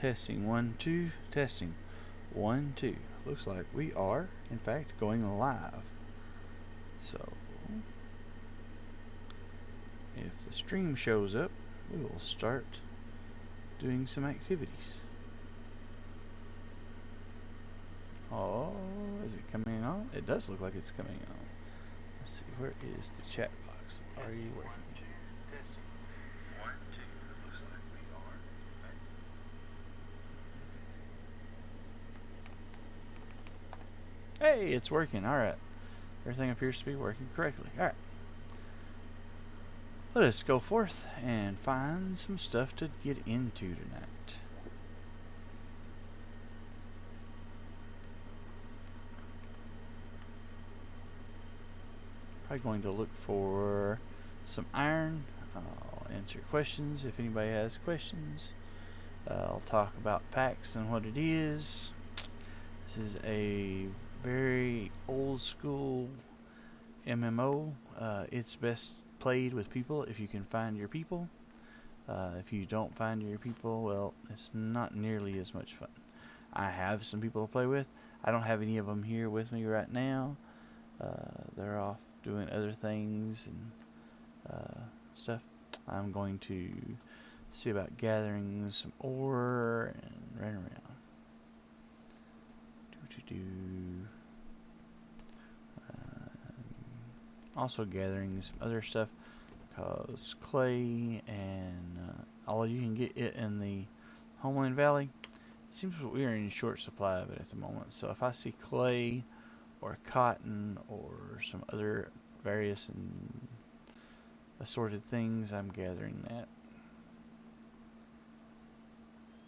Testing 1 2. Testing 1 2. Looks like we are, in fact, going live. So, if the stream shows up, we will start doing some activities. Oh, is it coming on? It does look like it's coming on. Let's see, where is the chat box? Are you working? Testing 1 2. Looks like we are. Hey, it's working. Alright. Everything appears to be working correctly. Alright. Let us go forth and find some stuff to get into tonight. Probably going to look for some iron. I'll answer questions if anybody has questions. I'll talk about PAX and what it is. This is a very old school MMO. It's best played with people if you can find your people. If you don't find your people, well, it's not nearly as much fun. I have some people to play with. I don't have any of them here with me right now. They're off doing other things and stuff. I'm going to see about gathering some ore and run around. Also gathering some other stuff because clay and although you can get it in the Homeland Valley, it seems we are in short supply of it at the moment. So if I see clay or cotton or some other various and assorted things, I'm gathering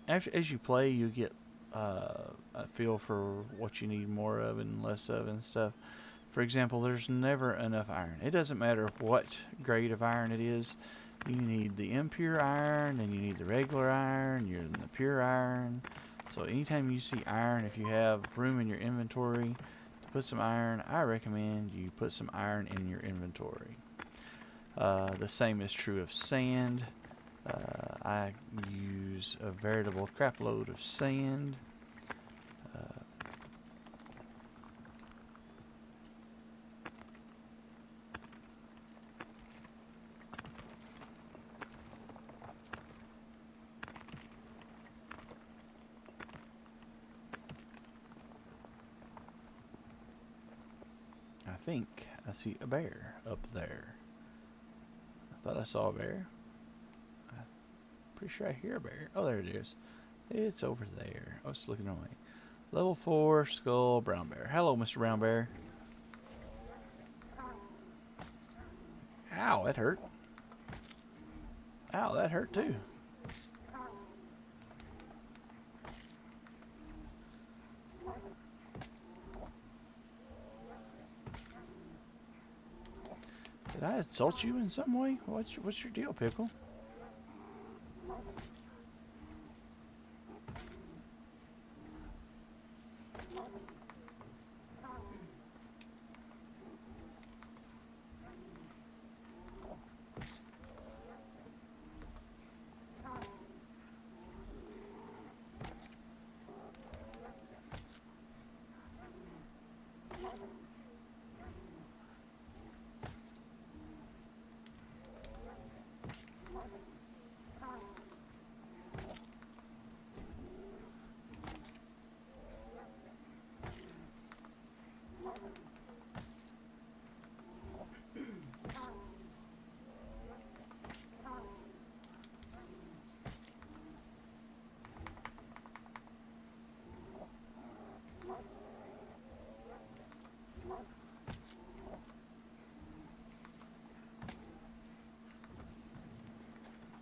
that. As you play, you get a feel for what you need more of and less of and stuff. For example, there's never enough iron. It doesn't matter what grade of iron it is. You need the impure iron and you need the regular iron, you're in the pure iron. So anytime you see iron, if you have room in your inventory to put some iron, I recommend you put some iron in your inventory. The same is true of sand. I use a veritable crap load of sand. I think I see a bear up there. I thought I saw a bear. I'm pretty sure I hear a bear. Oh, there it is. It's over there. I was looking away. Level 4 skull brown bear. Hello, Mr. Brown Bear. Ow, that hurt. Ow, that hurt too. Did I insult you in some way? What's your deal, Pickle?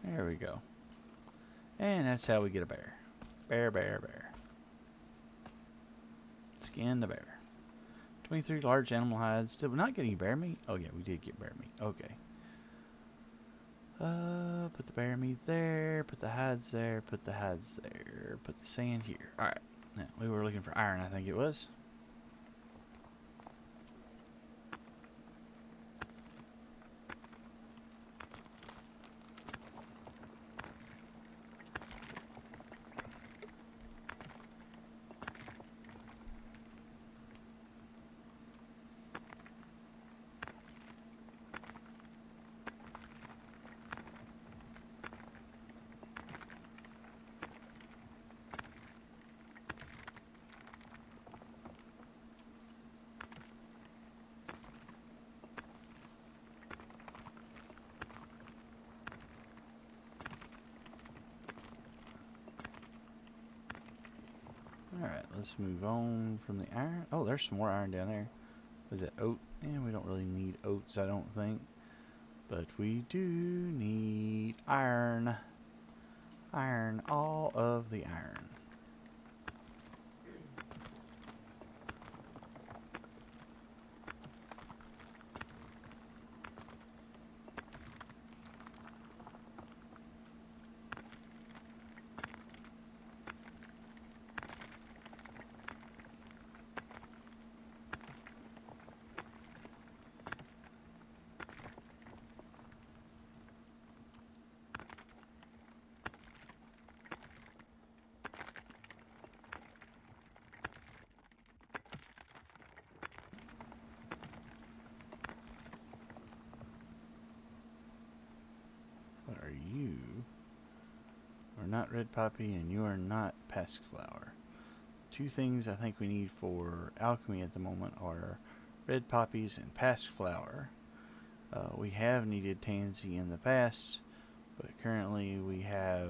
There we go. And that's how we get a bear. Bear, bear, bear. Skin the bear. 23 large animal hides. Did we not get any bear meat? Oh yeah, we did get bear meat. Okay. Put the bear meat there. Put the hides there. Put the hides there. Put the sand here. Alright. Now, we were looking for iron, I think it was. Alright, let's move on from the iron. Oh, there's some more iron down there. Is it oat? We don't really need oats, I don't think. But we do need iron. Iron, all of the iron. What are you? We're not red poppy and you are not passiflora. Two things I think we need for alchemy at the moment are red poppies and passiflora. We have needed tansy in the past, but currently we have,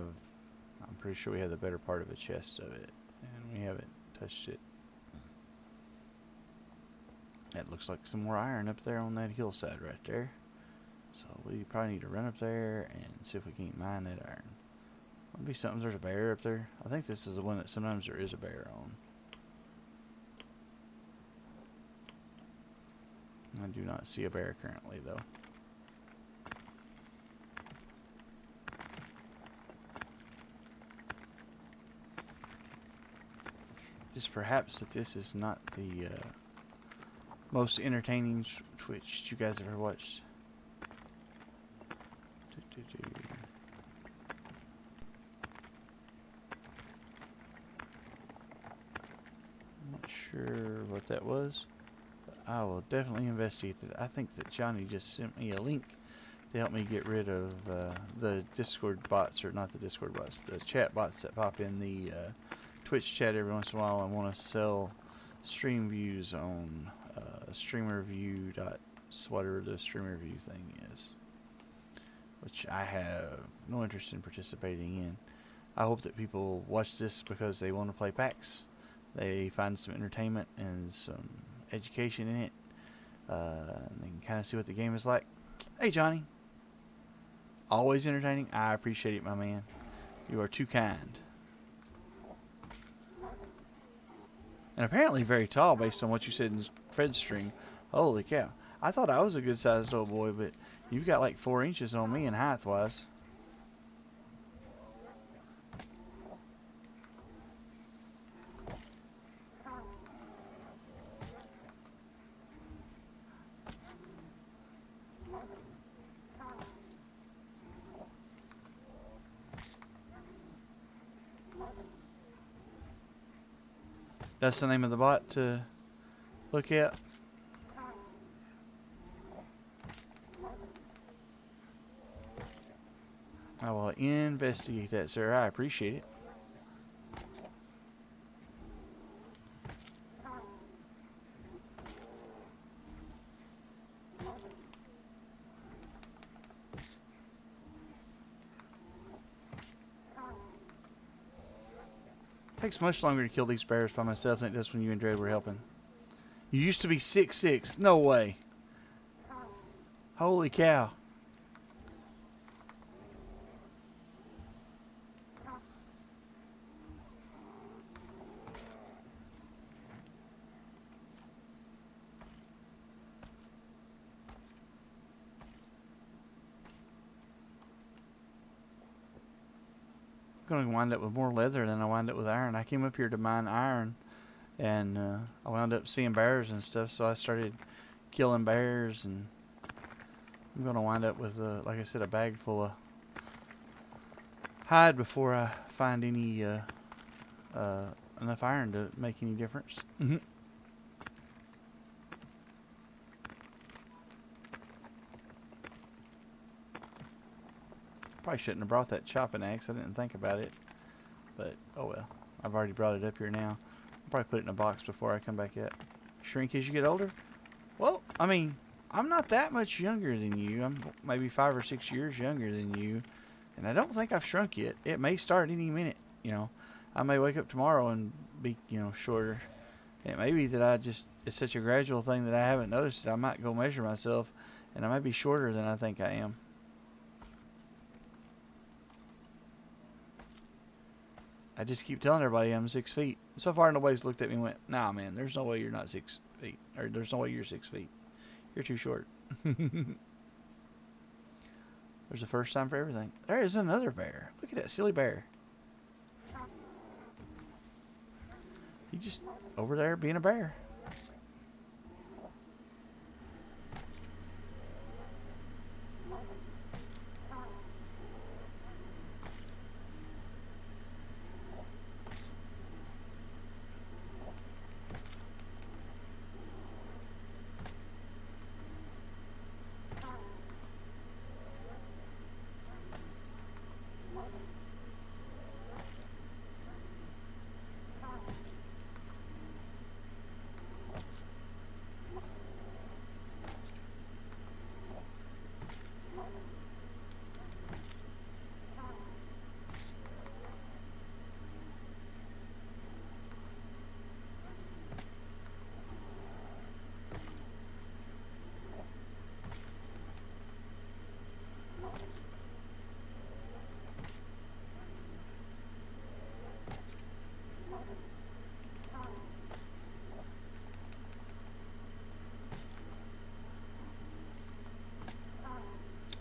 I'm pretty sure we have the better part of a chest of it, and we haven't touched it. That looks like some more iron up there on that hillside right there. So we probably need to run up there and see if we can mine that iron. Might be something, there's a bear up there. I think this is the one that sometimes there is a bear on. I do not see a bear currently though. Just perhaps that this is not the most entertaining Twitch you guys ever watched. I'm not sure what that was, but I will definitely investigate that. I think that Johnny just sent me a link to help me get rid of the Discord bots, or not the Discord bots, the chat bots that pop in the Twitch chat every once in a while. I want to sell stream views on streamerview dot whatever the streamerview thing is, which I have no interest in participating in. I hope that people watch this because they want to play PAX. They find some entertainment and some education in it. And they can kind of see what the game is like. Hey, Johnny. Always entertaining. I appreciate it, my man. You are too kind. And apparently very tall based on what you said in Fred's stream. Holy cow. I thought I was a good sized old boy, but you've got like 4 inches on me in height wise. That's the name of the bot to look at. I will investigate that, sir. I appreciate it. It takes much longer to kill these bears by myself than it does when you and Dred were helping. You used to be 6'6". No way. Holy cow. Going to wind up with more leather than I wind up with iron. I came up here to mine iron, and I wound up seeing bears and stuff, so I started killing bears, and I'm going to wind up with, like I said, a bag full of hide before I find any enough iron to make any difference. Probably shouldn't have brought that chopping axe. I didn't think about it. But, oh well. I've already brought it up here now. I'll probably put it in a box before I come back up. Shrink as you get older? Well, I mean, I'm not that much younger than you. I'm maybe 5 or 6 years younger than you. And I don't think I've shrunk yet. It may start any minute, you know. I may wake up tomorrow and be, shorter. It may be that it's such a gradual thing that I haven't noticed it. I might go measure myself and I might be shorter than I think I am. I just keep telling everybody I'm 6 feet. So far, nobody's looked at me and went, nah, man, there's no way you're not 6 feet. Or there's no way you're 6 feet. You're too short. There's a first time for everything. There is another bear. Look at that silly bear. He's just over there being a bear.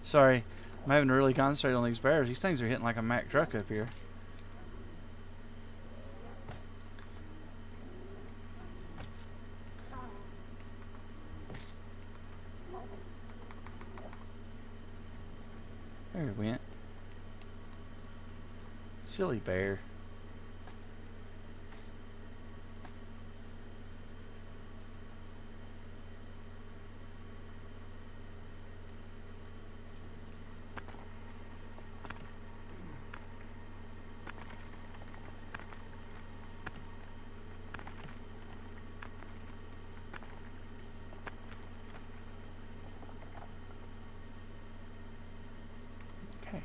Sorry, I'm having to really concentrate on these bears. These things are hitting like a Mack truck up here. There it went. Silly bear. Okay.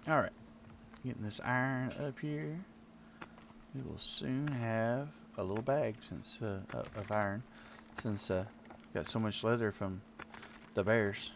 Alright. Getting this iron up here. We will soon have a little bag of iron since got so much leather from the bears.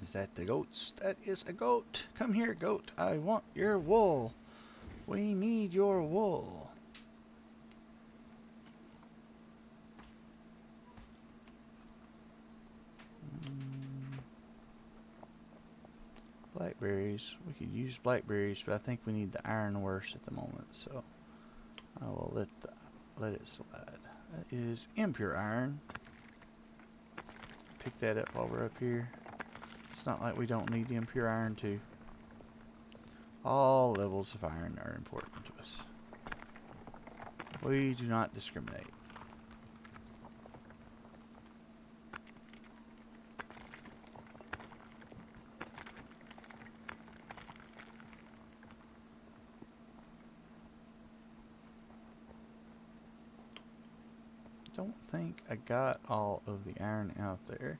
Is that the goats? That is a goat. Come here, goat. I want your wool. We need your wool. Blackberries. We could use blackberries, but I think we need the iron worse at the moment, so I will let it slide. That is impure iron. Pick that up while we're up here. It's not like we don't need the impure iron too. All levels of iron are important to us. We do not discriminate. Don't think I got all of the iron out there.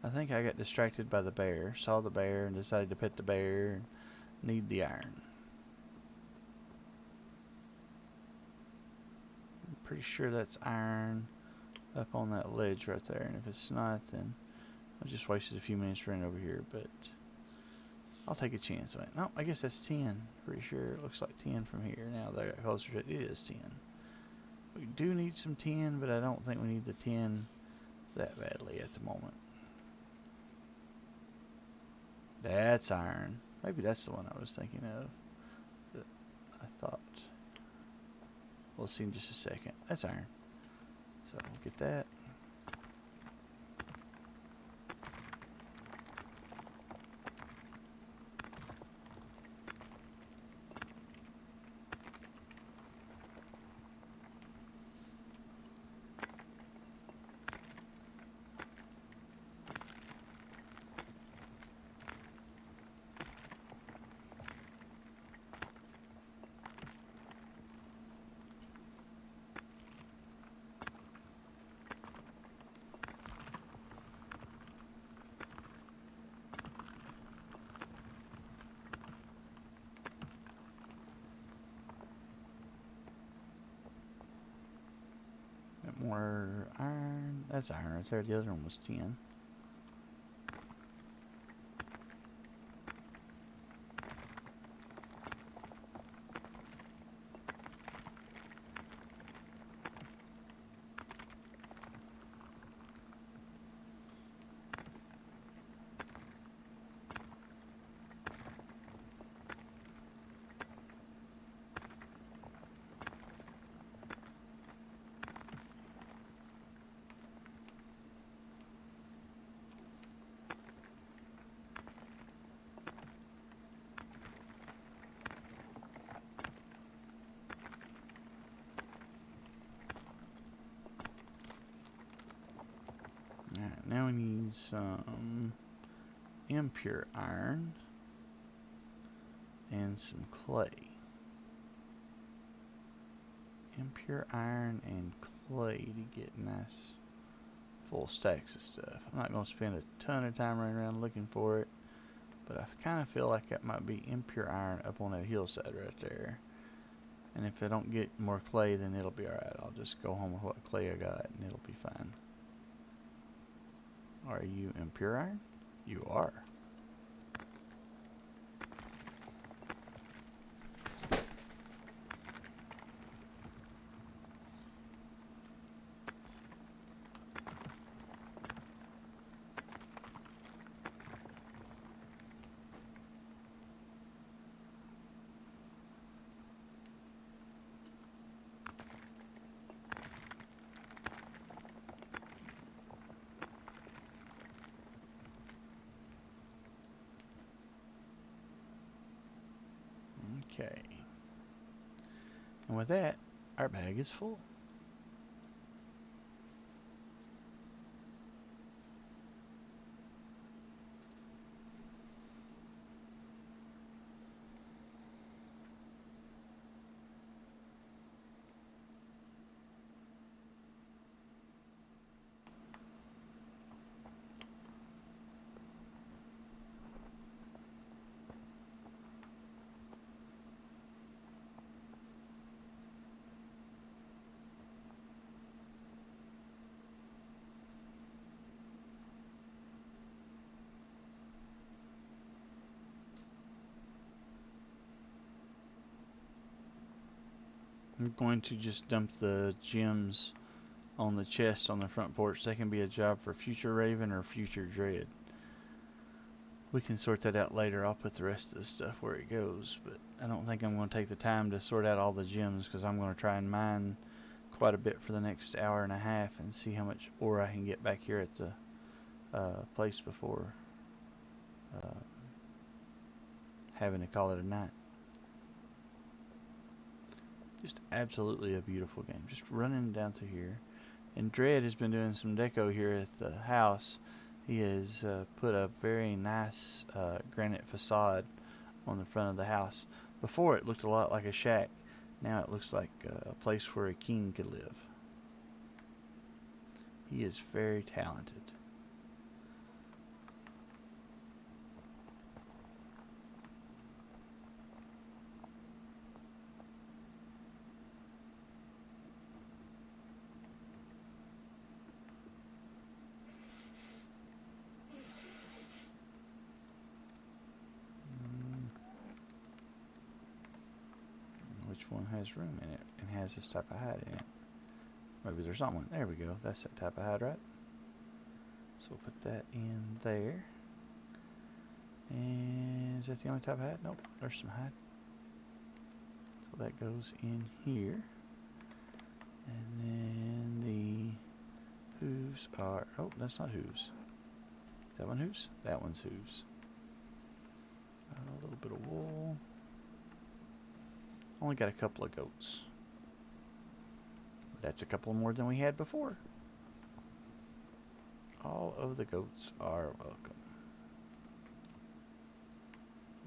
I think I got distracted by the bear. Saw the bear and decided to pet the bear and need the iron. I'm pretty sure that's iron up on that ledge right there, and if it's not, then I just wasted a few minutes running over here, but I'll take a chance on it. No, I guess that's 10. Pretty sure it looks like 10 from here. Now that I got closer to it, it is 10. We do need some 10, but I don't think we need the 10 that badly at the moment. That's iron. Maybe that's the one I was thinking of. I thought. We'll see in just a second. That's iron. So we'll get that. More iron. That's iron right there. The other one was 10. Alright, now we need some impure iron and some clay. Impure iron and clay to get nice full stacks of stuff. I'm not going to spend a ton of time running around looking for it, but I kind of feel like that might be impure iron up on that hillside right there. And if I don't get more clay, then it'll be alright. I'll just go home with what clay I got and it'll be fine. Are you impure iron? You are. Okay. And with that, our bag is full. I'm going to just dump the gems on the chest on the front porch. That can be a job for future Raven or future Dread. We can sort that out later. I'll put the rest of the stuff where it goes, but I don't think I'm going to take the time to sort out all the gems because I'm going to try and mine quite a bit for the next hour and a half and see how much ore I can get back here at the place before having to call it a night. Just absolutely a beautiful game. Just running down through here. And Dread has been doing some deco here at the house. He has put a very nice granite facade on the front of the house. Before it looked a lot like a shack. Now it looks like a place where a king could live. He is very talented. which one has room in it and has this type of hide in it. Maybe there's not one. There we go. That's that type of hide, right? So we'll put that in there. And is that the only type of hide? Nope, there's some hide. So that goes in here. And then the hooves are, oh, that's not hooves. Is that one hooves? That one's hooves. A little bit of wool. Only got a couple of goats. That's a couple more than we had before. All of the goats are welcome.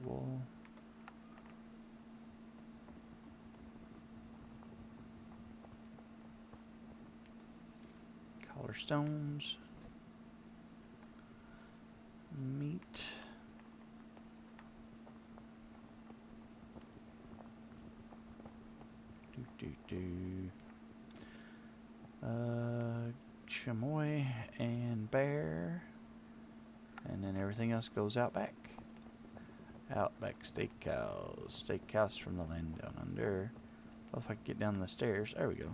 Wool. Collar stones. Meat. Chamois and bear, and then everything else goes out back. Outback steakhouse from the land down under. Well, if I can get down the stairs, there we go.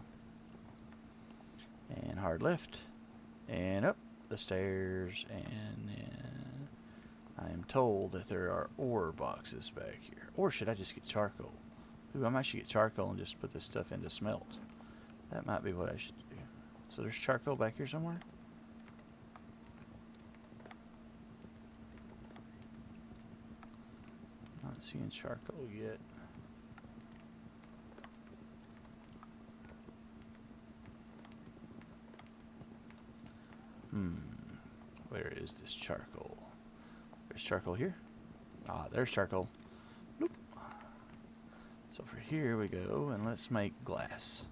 And hard left, and up the stairs, and then I am told that there are ore boxes back here. Or should I just get charcoal? Ooh, I might should get charcoal and just put this stuff into smelt. That might be what I should do. So there's charcoal back here somewhere? Not seeing charcoal yet. Where is this charcoal? There's charcoal here. Ah, there's charcoal. Nope. So for here we go, and let's make glass.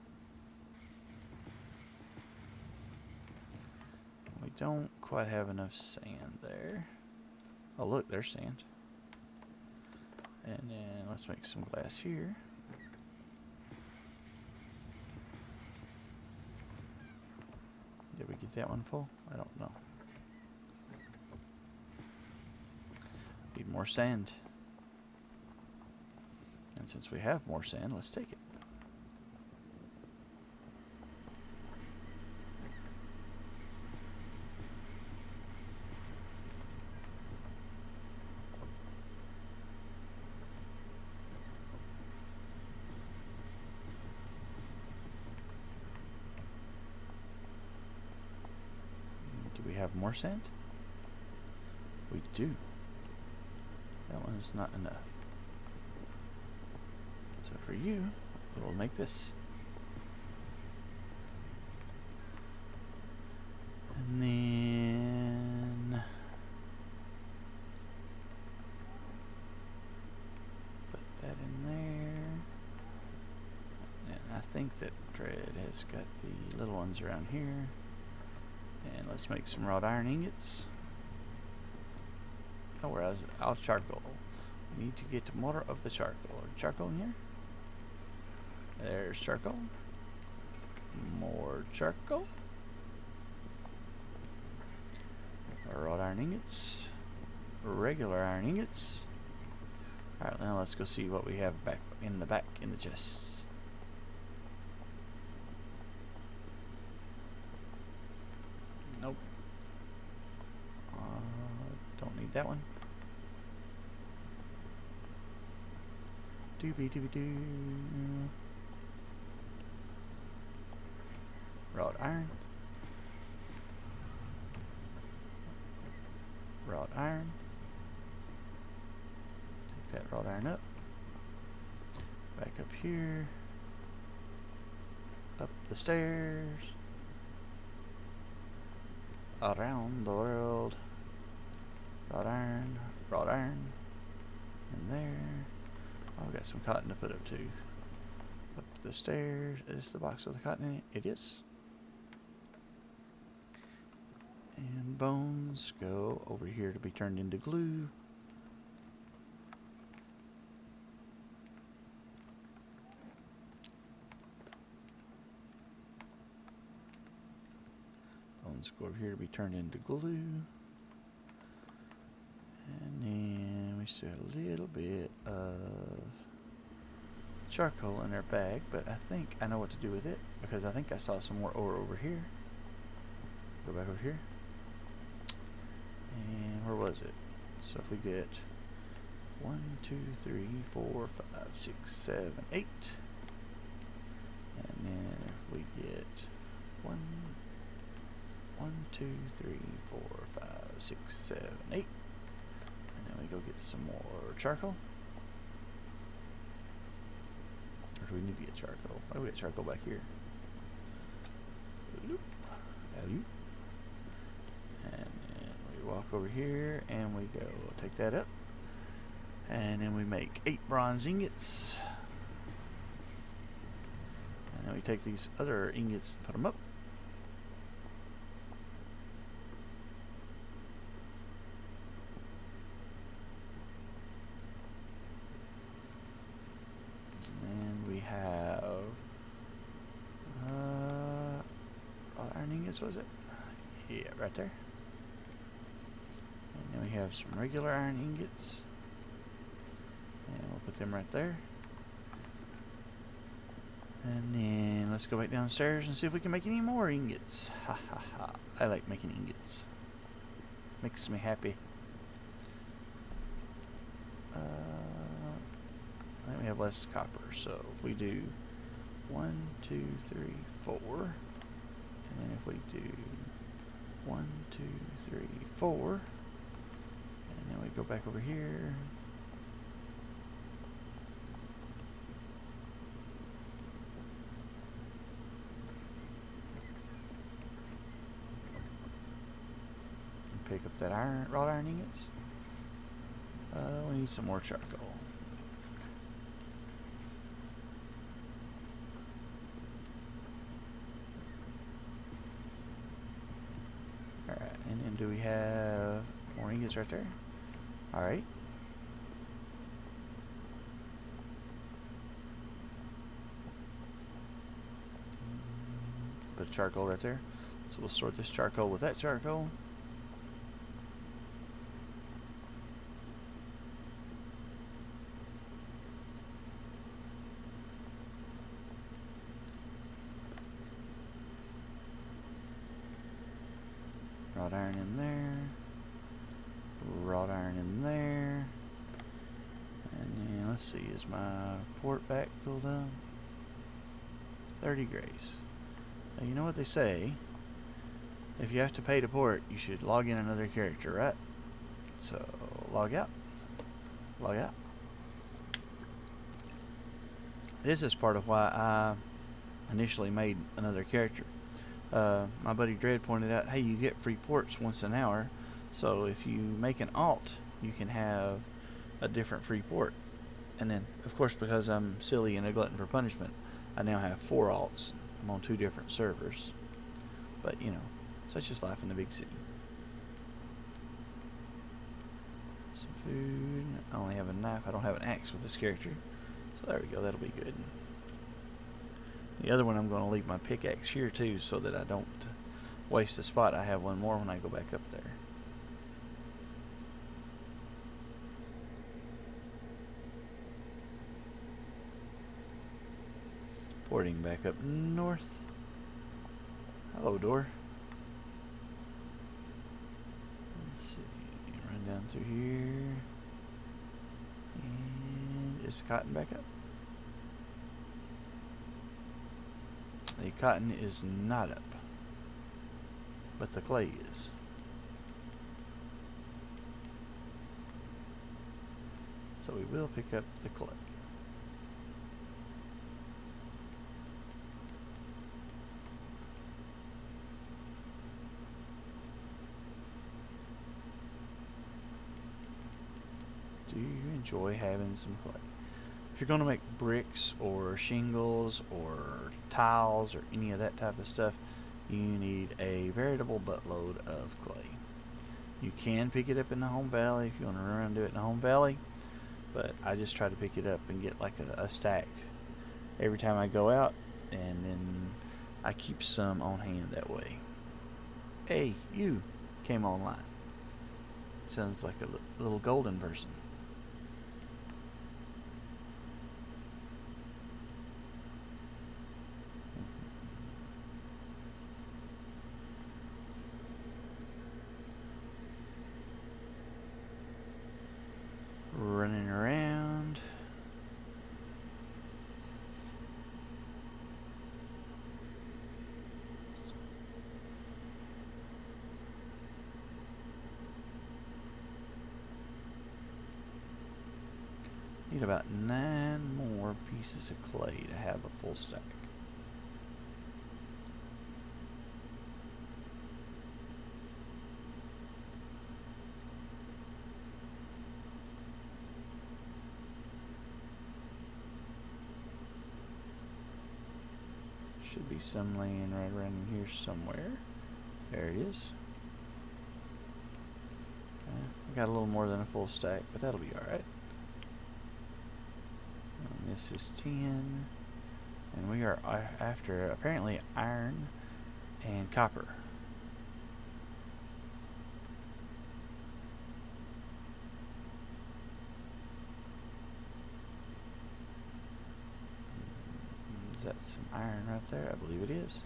We don't quite have enough sand there. Oh look, there's sand. And then let's make some glass here. Did we get that one full? I don't know. Need more sand. And since we have more sand, let's take it. Do we have more sand? We do. That one is not enough. So for you, we'll make this. And then put that in there. And I think that Dread has got the little ones around here. And let's make some wrought iron ingots. Oh, we're out of charcoal. We need to get more of the charcoal. Charcoal in here? There's charcoal. More charcoal. Wrought iron ingots. Regular iron ingots. Alright, now let's go see what we have back in the chests. Nope. Don't need that one. Doobie-doobie-doo. Wrought iron. Wrought iron. Take that wrought iron up. Back up here. Up the stairs. Around the world. Wrought iron. Wrought iron. In there. Oh, I've got some cotton to put up too. Up the stairs. Is the box with the cotton in it? It is. And bones go over here to be turned into glue. Bones go over here to be turned into glue. And then we still have a little bit of charcoal in our bag, but I think I know what to do with it because I think I saw some more ore over here. Go back over here. And where was it? So if we get 1, 2, 3, 4, 5, 6, 7, 8. And then if we get 1, 2, 3, 4, 5, 6, 7, 8. And then we go get some more charcoal. Or do we need to get charcoal? Why do we get charcoal back here? And then we walk over here and we go take that up. And then we make 8 bronze ingots. And then we take these other ingots and put them up. And we have iron ingots, was it? Yeah, right there. And then we have some regular iron ingots. And we'll put them right there. And then let's go back downstairs and see if we can make any more ingots. Ha ha ha. I like making ingots. Makes me happy. I think we have less copper, so if we do 1, 2, 3, 4, and then if we do 1, 2, 3, 4, and then we go back over here. And pick up that wrought iron ingots. We need some more charcoal. Alright, and then do we have more ingots right there? Alright. Put charcoal right there. So we'll sort this charcoal with that charcoal. Wrought iron in there. Wrought iron in there. And then let's see, is my port back filled up? 30 grays. Now, you know what they say? If you have to pay to port, you should log in another character, right? So log out. Log out. This is part of why I initially made another character. My buddy Dread pointed out, hey, you get free ports once an hour, so if you make an alt, you can have a different free port. And then, of course, because I'm silly and a glutton for punishment, I now have 4 alts. I'm on 2 different servers. But, you know, such is life in the big city. Some food. I only have a knife. I don't have an axe with this character. So there we go. That'll be good. The other one, I'm going to leave my pickaxe here too, so that I don't waste a spot. I have one more when I go back up there. Porting back up north. Hello, door. Let's see. Run down through here. And is the cotton back up? The cotton is not up, but the clay is. So we will pick up the clay. Do you enjoy having some clay? If you're going to make bricks or shingles or tiles or any of that type of stuff, you need a veritable buttload of clay. You can pick it up in the home valley if you want to run around and do it in the home valley, but I just try to pick it up and get like a stack every time I go out, and then I keep some on hand that way. Hey, you came online. Sounds like a little golden person. Need about 9 more pieces of clay to have a full stack. Should be some laying right around in here somewhere. There it is. Okay. I got a little more than a full stack, but that'll be alright. This is 10. And we are after apparently iron and copper. Is that some iron right there? I believe it is.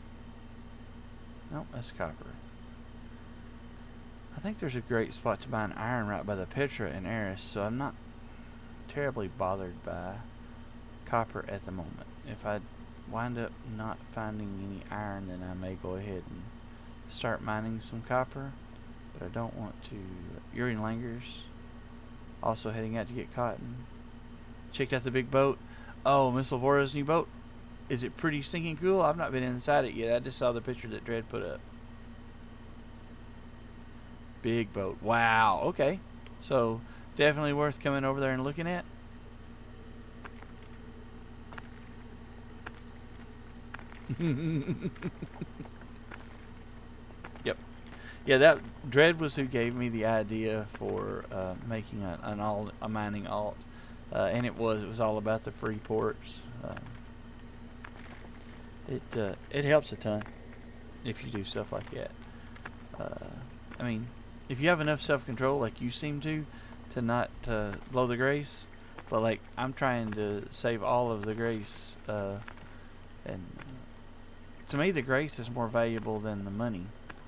Nope, that's copper. I think there's a great spot to mine iron right by the Petra and Eris, so I'm not terribly bothered by copper at the moment. If I wind up not finding any iron, then I may go ahead and start mining some copper, but I don't want to. Yuri Langers also heading out to get cotton. Checked out the big boat. Oh, Miss Lavoro's new boat. Is it pretty stinking cool? I've not been inside it yet. I just saw the picture that Dread put up. Big boat. Wow. Okay. So definitely worth coming over there and looking at. Yep. Yeah, that Dread was who gave me the idea for making a mining alt, and it was all about the free ports. It helps a ton if you do stuff like that. I mean, if you have enough self-control, like you seem to not blow the grace, but like I'm trying to save all of the grace, and to me the grace is more valuable than the money,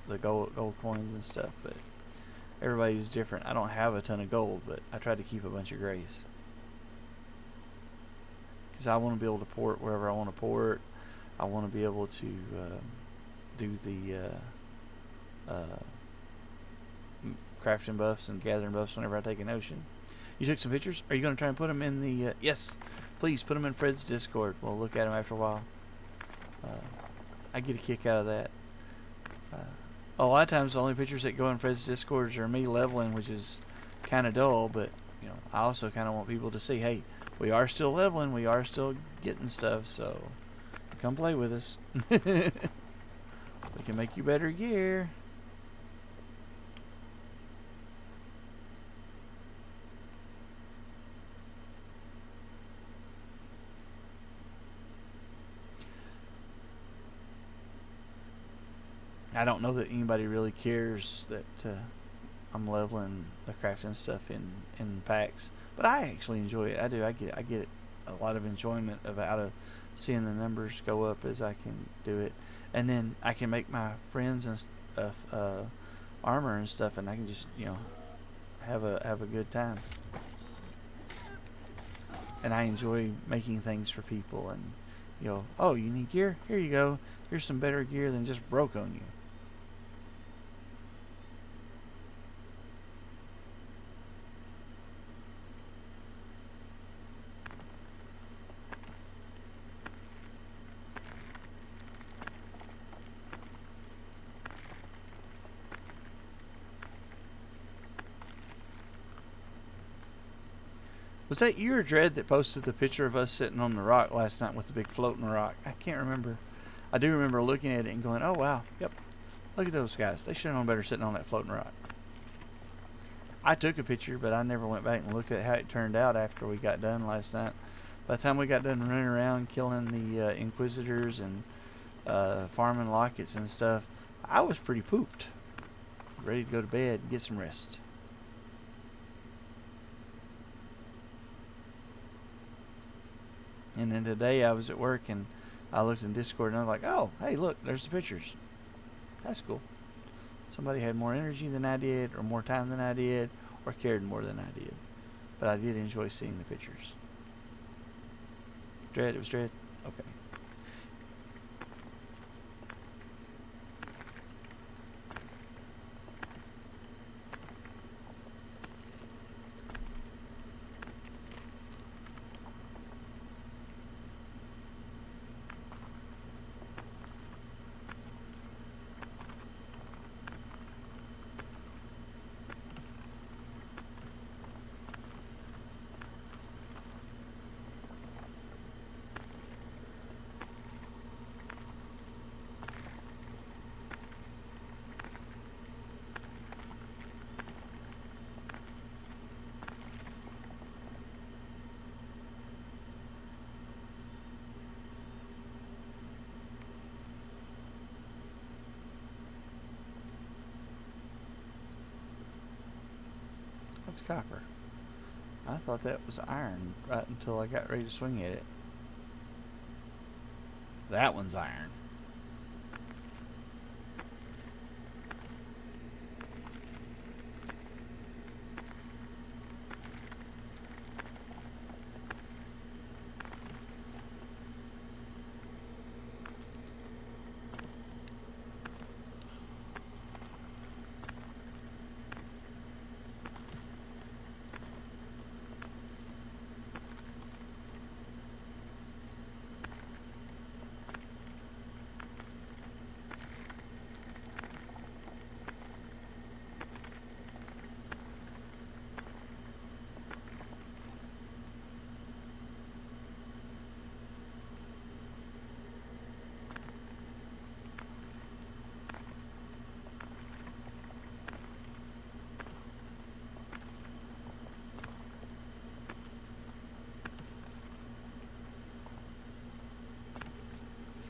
the gold coins and stuff. But everybody's different. I don't have a ton of gold, but I try to keep a bunch of grace because I want to be able to port wherever I want to port. I want to be able to do the crafting buffs and gathering buffs whenever I take an ocean. You took some pictures? Are you going to try and put them in the... yes, please put them in Fred's Discord. We'll look at them after a while. I get a kick out of that. A lot of times the only pictures that go in Fred's Discord are me leveling, which is kind of dull, but you know, I also kind of want people to see, hey, we are still leveling, we are still getting stuff, so come play with us. We can make you better gear. I don't know that anybody really cares that I'm leveling the crafting stuff in packs, but I actually enjoy it. I do. I get a lot of enjoyment out of seeing the numbers go up as I can do it, and then I can make my friends and stuff armor and stuff, and I can just have a good time. And I enjoy making things for people, and oh, you need gear? Here you go. Here's some better gear than just broke on you. Was that you or Dread that posted the picture of us sitting on the rock last night with the big floating rock? I can't remember. I do remember looking at it and going, oh wow, yep, look at those guys. They should have known better sitting on that floating rock. I took a picture, but I never went back and looked at how it turned out after we got done last night. By the time we got done running around killing the Inquisitors and farming lockets and stuff, I was pretty pooped. Ready to go to bed and get some rest. And then today I was at work and I looked in Discord and I was like, oh, hey, look, there's the pictures. That's cool. Somebody had more energy than I did, or more time than I did, or cared more than I did. But I did enjoy seeing the pictures. Dread, it was Dread? Okay. That's copper. I thought that was iron right until I got ready to swing at it. That one's iron.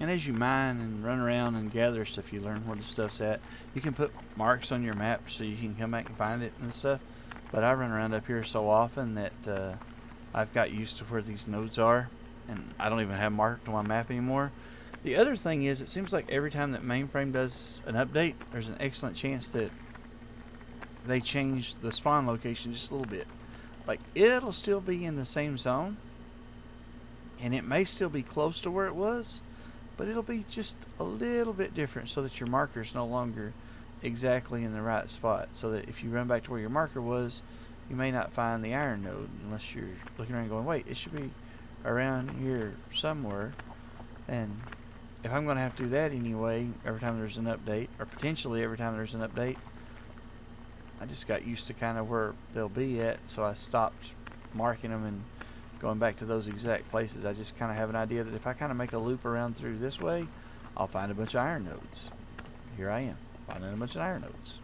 And as you mine and run around and gather stuff, you learn where the stuff's at. You can put marks on your map so you can come back and find it and stuff. But I run around up here so often that I've got used to where these nodes are, and I don't even have marked on my map anymore. The other thing is, it seems like every time that Mainframe does an update, there's an excellent chance that they change the spawn location just a little bit. Like, it'll still be in the same zone, and it may still be close to where it was, but it'll be just a little bit different so that your marker's no longer exactly in the right spot. So that if you run back to where your marker was, you may not find the iron node unless you're looking around going, wait, it should be around here somewhere. And if I'm going to have to do that anyway every time there's an update, or potentially every time there's an update, I just got used to kind of where they'll be at, so I stopped marking them and going back to those exact places. I just kind of have an idea that if I kind of make a loop around through this way, I'll find a bunch of iron nodes. Here I am, finding a bunch of iron nodes.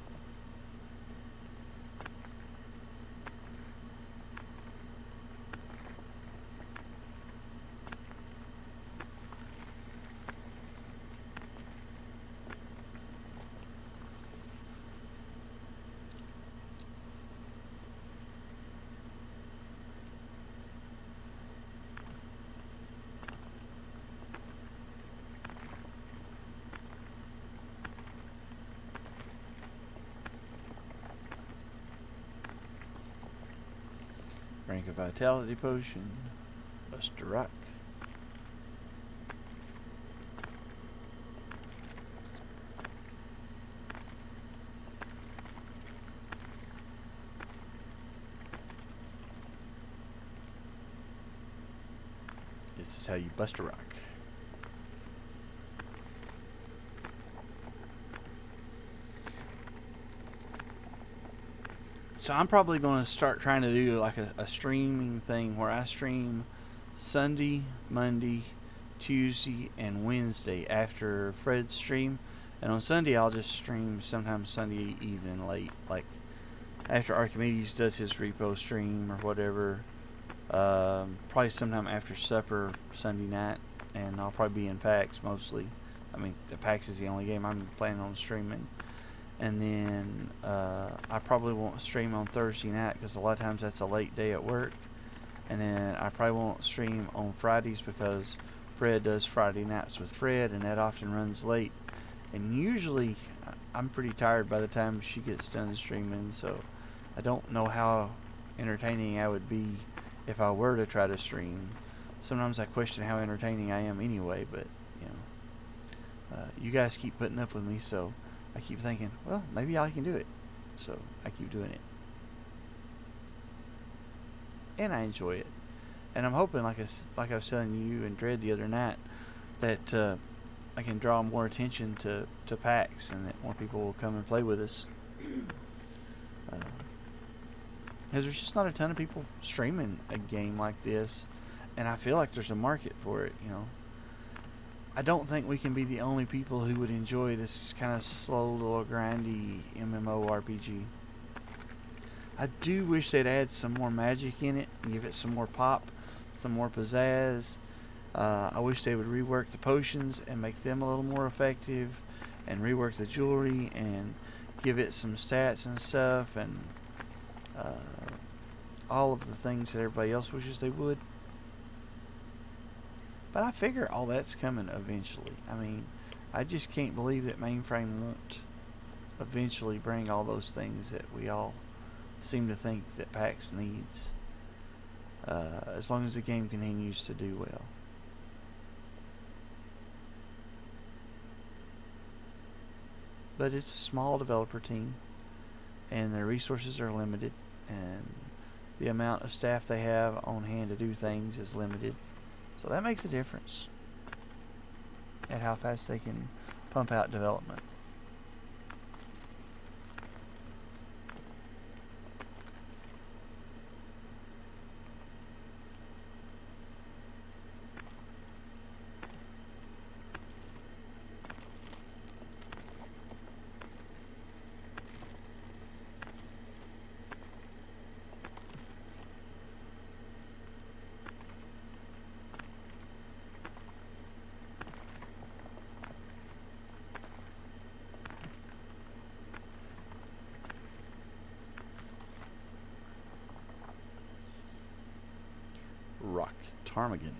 Drink a vitality potion. Buster Rock. This is how you bust a rock. So I'm probably going to start trying to do like a streaming thing where I stream Sunday, Monday, Tuesday, and Wednesday after Fred's stream. And on Sunday I'll just stream sometimes Sunday evening late, like after Archimedes does his repo stream or whatever. Probably sometime after supper Sunday night, and I'll probably be in PAX mostly. I mean, the PAX is the only game I'm planning on streaming. And then I probably won't stream on Thursday night because a lot of times that's a late day at work. And then I probably won't stream on Fridays because Fred does Friday nights with Fred, and that often runs late. And usually I'm pretty tired by the time she gets done streaming, so I don't know how entertaining I would be if I were to try to stream. Sometimes I question how entertaining I am anyway, but you know, you guys keep putting up with me, so I keep thinking, well, maybe I can do it. So I keep doing it. And I enjoy it. And I'm hoping, like I was telling you and Dread the other night, that I can draw more attention to PAX and that more people will come and play with us. Because there's just not a ton of people streaming a game like this. And I feel like there's a market for it, you know. I don't think we can be the only people who would enjoy this kind of slow, little, grindy MMORPG. I do wish they'd add some more magic in it and give it some more pop, some more pizzazz. I wish they would rework the potions and make them a little more effective, and rework the jewelry and give it some stats and stuff. And all of the things that everybody else wishes they would. But I figure all that's coming eventually. I mean, I just can't believe that mainframe won't eventually bring all those things that we all seem to think that PAX needs, as long as the game continues to do well. But it's a small developer team, and their resources are limited, and the amount of staff they have on hand to do things is limited. So that makes a difference at how fast they can pump out development. Rock Ptarmigan.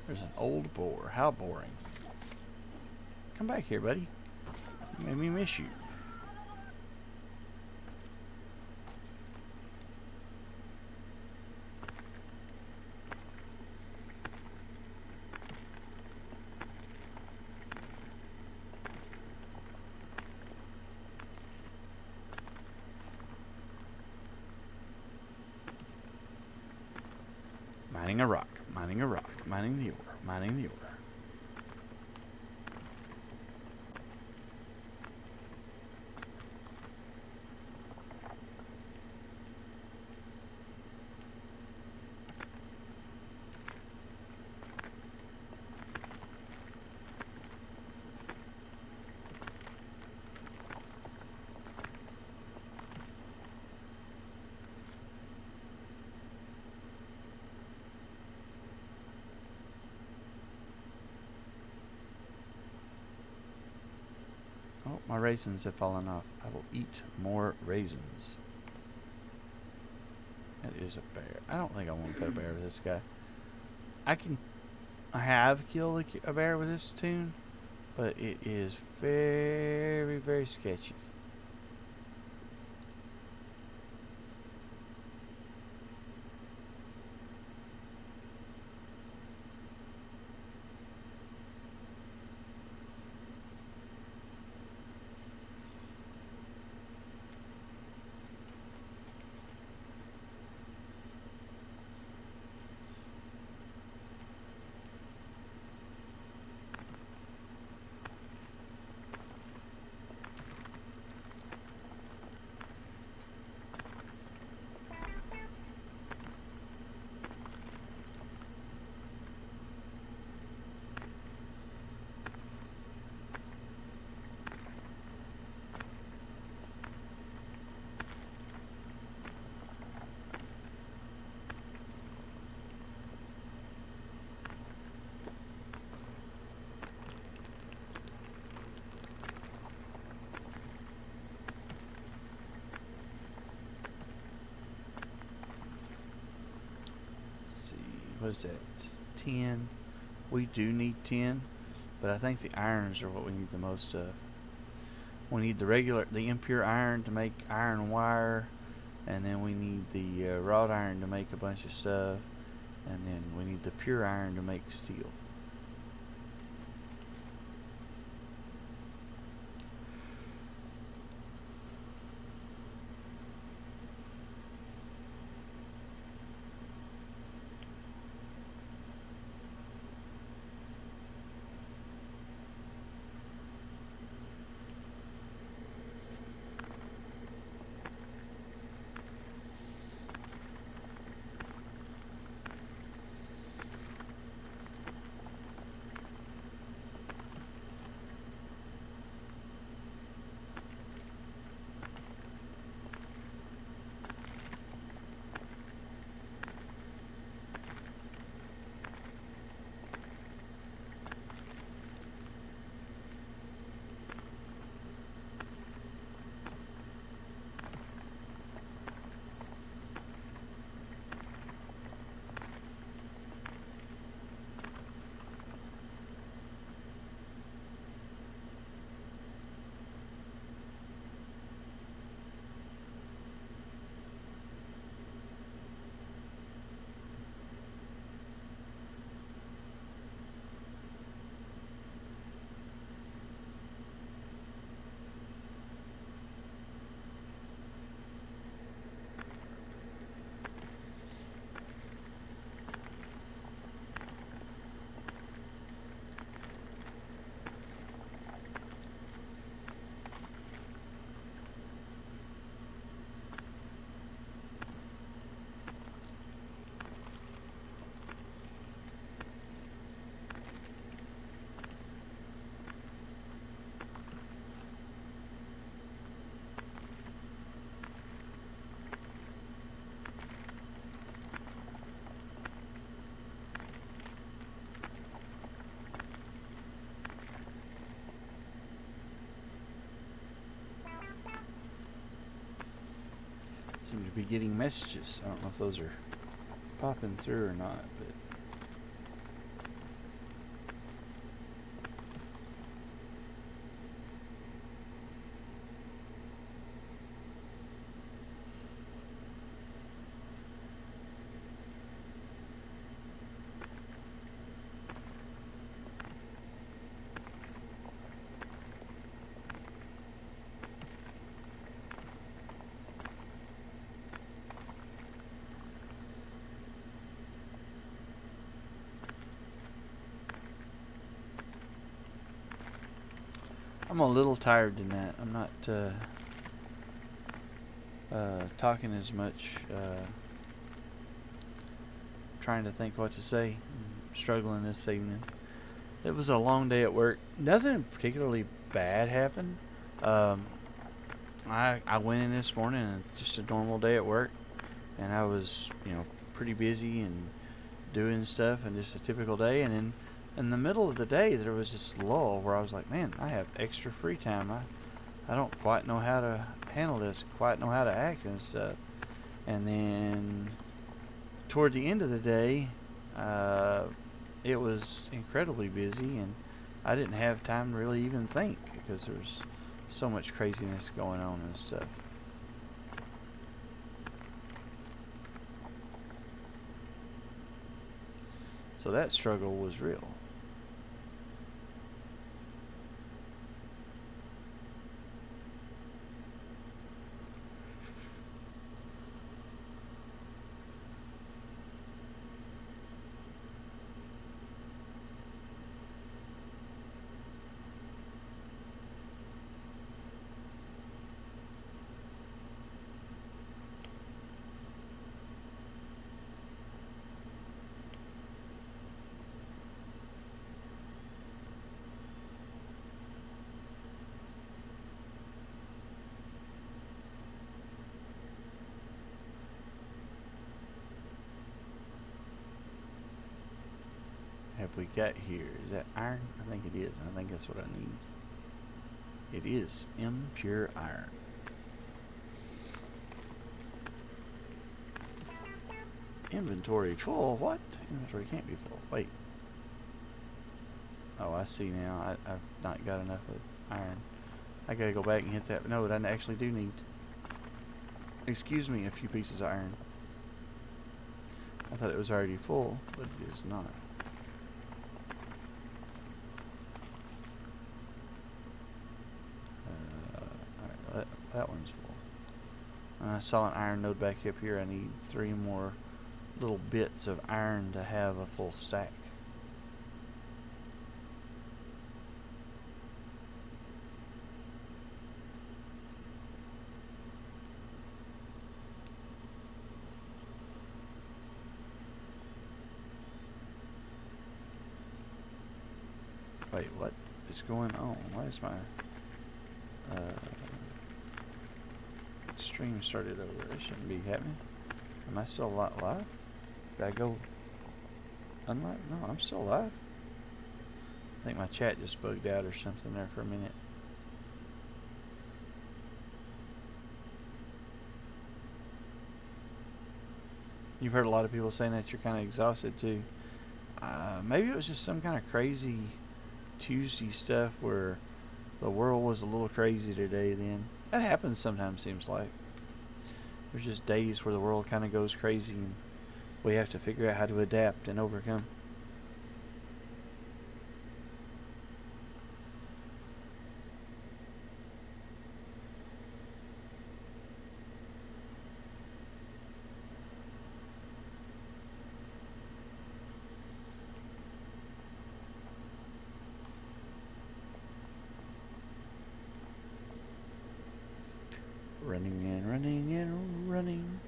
There's an old boar. How boring. Come back here, buddy. You made me miss you. Mining a rock, mining a rock, mining the ore, mining the ore. Oh, my raisins have fallen off. I will eat more raisins. That is a bear. I don't think I want to put a bear with this guy. I have killed a bear with this tune, but it is very, very sketchy. What is that? 10. We do need 10, but I think the irons are what we need the most of. We need the impure iron to make iron wire, and then we need the wrought iron to make a bunch of stuff, and then we need the pure iron to make steel. seem to be getting messages. I don't know if those are popping through or not, but I'm a little tired tonight. I'm not talking as much, trying to think what to say. I'm struggling this evening. It was a long day at work. Nothing particularly bad happened. I went in this morning and just a normal day at work, and I was, pretty busy and doing stuff and just a typical day. And then in the middle of the day, there was this lull where I was like, man, I have extra free time. I don't quite know how to handle this, quite know how to act and stuff. And then toward the end of the day, it was incredibly busy, and I didn't have time to really even think because there's so much craziness going on and stuff. So that struggle was real. Have we got here? Is that iron? I think it is. I think that's what I need. It is impure iron. Inventory full. What? Inventory can't be full. Wait. Oh, I see now. I've not got enough of iron. I gotta go back and hit that. No, I actually do need, excuse me, a few pieces of iron. I thought it was already full, but it is not. Alright, that one's full. I saw an iron node back up here. I need 3 more little bits of iron to have a full stack. Wait, what is going on? Why is my stream started over? It shouldn't be happening. Am I still live? Did I go unlive? No, I'm still live. I think my chat just bugged out or something there for a minute. You've heard a lot of people saying that you're kind of exhausted too. Maybe it was just some kind of crazy Tuesday stuff where the world was a little crazy today then. That happens sometimes, seems like. There's just days where the world kind of goes crazy and we have to figure out how to adapt and overcome. Running and running and running.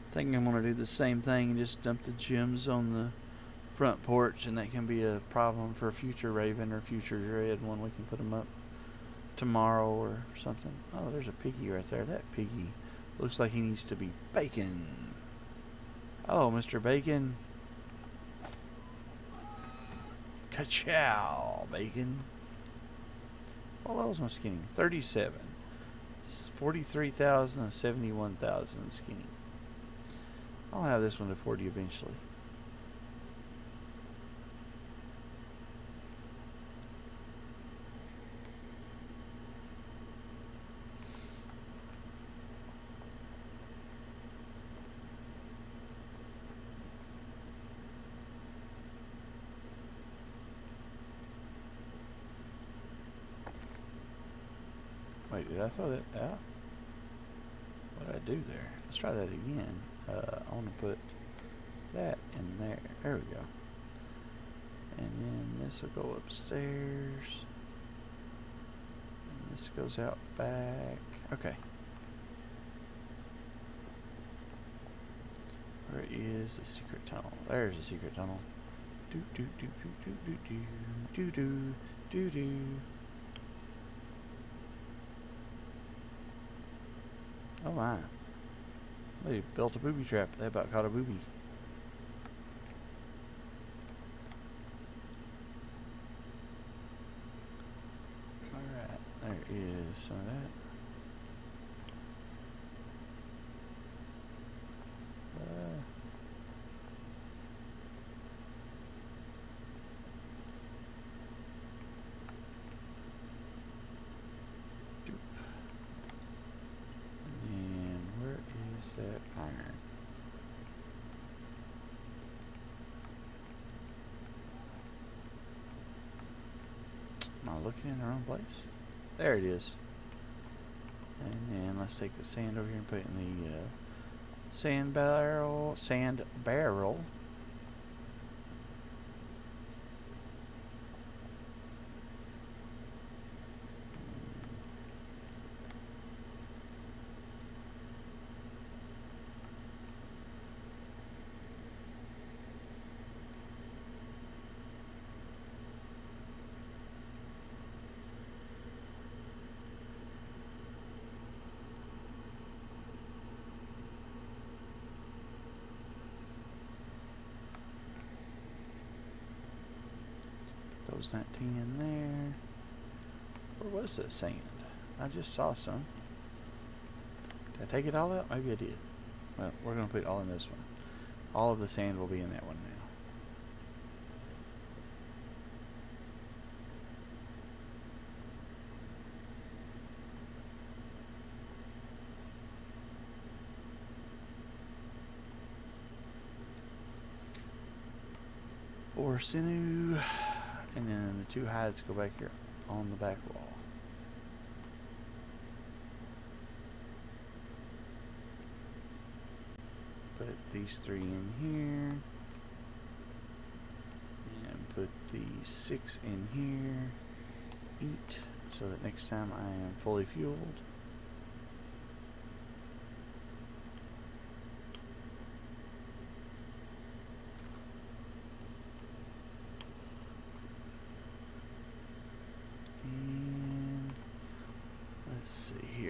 I think I'm going to do the same thing and just dump the gems on the front porch, and that can be a problem for future Raven or future Dread when we can put them up tomorrow or something. Oh, there's a piggy right there. That piggy looks like he needs to be bacon. Oh, Mr. Bacon. Ka-chow, bacon. Well, that was my skinning. 37. 43,000 and 71,000 skinning. I'll have this one to 40 eventually. Wait, did I throw that out? What did I do there? Let's try that again. I want to put that in there. There we go. And then this will go upstairs. And this goes out back. Okay. Where is the secret tunnel? There's the secret tunnel. Do do do do do do do do do do. Oh my. They built a booby trap. They about caught a booby. Alright, there is some of that. That iron. Am I looking in the wrong place? There it is. And then let's take the sand over here and put it in the sand barrel. Those 19 in there. Where was that sand? I just saw some. Did I take it all out? Maybe I did. Well, we're going to put it all in this one. All of the sand will be in that one now. Or sinew. And then the 2 hides go back here on the back wall. Put these 3 in here. And put these 6 in here. Eat so that next time I am fully fueled.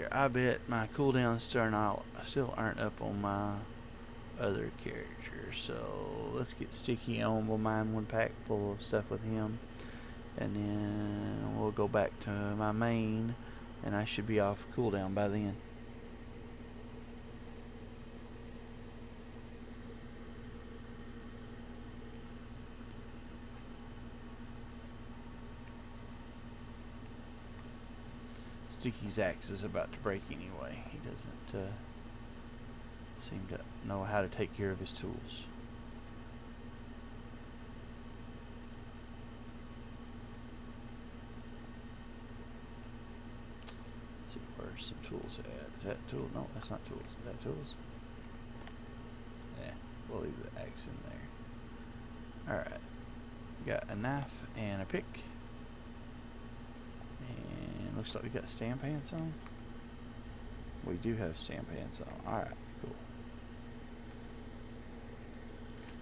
I bet my cooldowns still aren't up on my other character, so let's get Sticky on. We'll mine 1 pack full of stuff with him, and then we'll go back to my main, and I should be off cooldown by then. Sticky's axe is about to break anyway. He doesn't seem to know how to take care of his tools. Let's see, where's some tools at? Is that tool? No, that's not tools. Is that tools? Yeah, we'll leave the axe in there. Alright. Got a knife and a pick. And looks like we got sand pants on. We do have sand pants on. Alright, cool.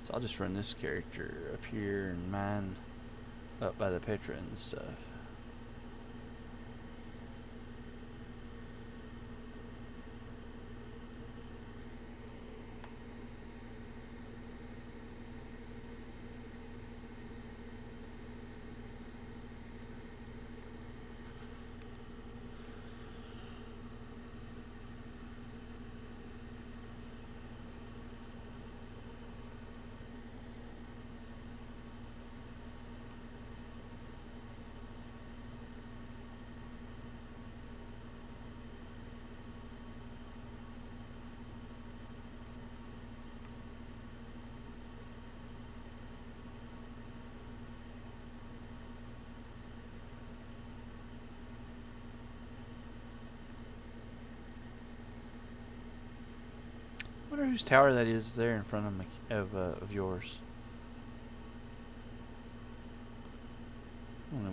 So I'll just run this character up here and mine up by the Petra and stuff. I wonder whose tower that is there in front of yours.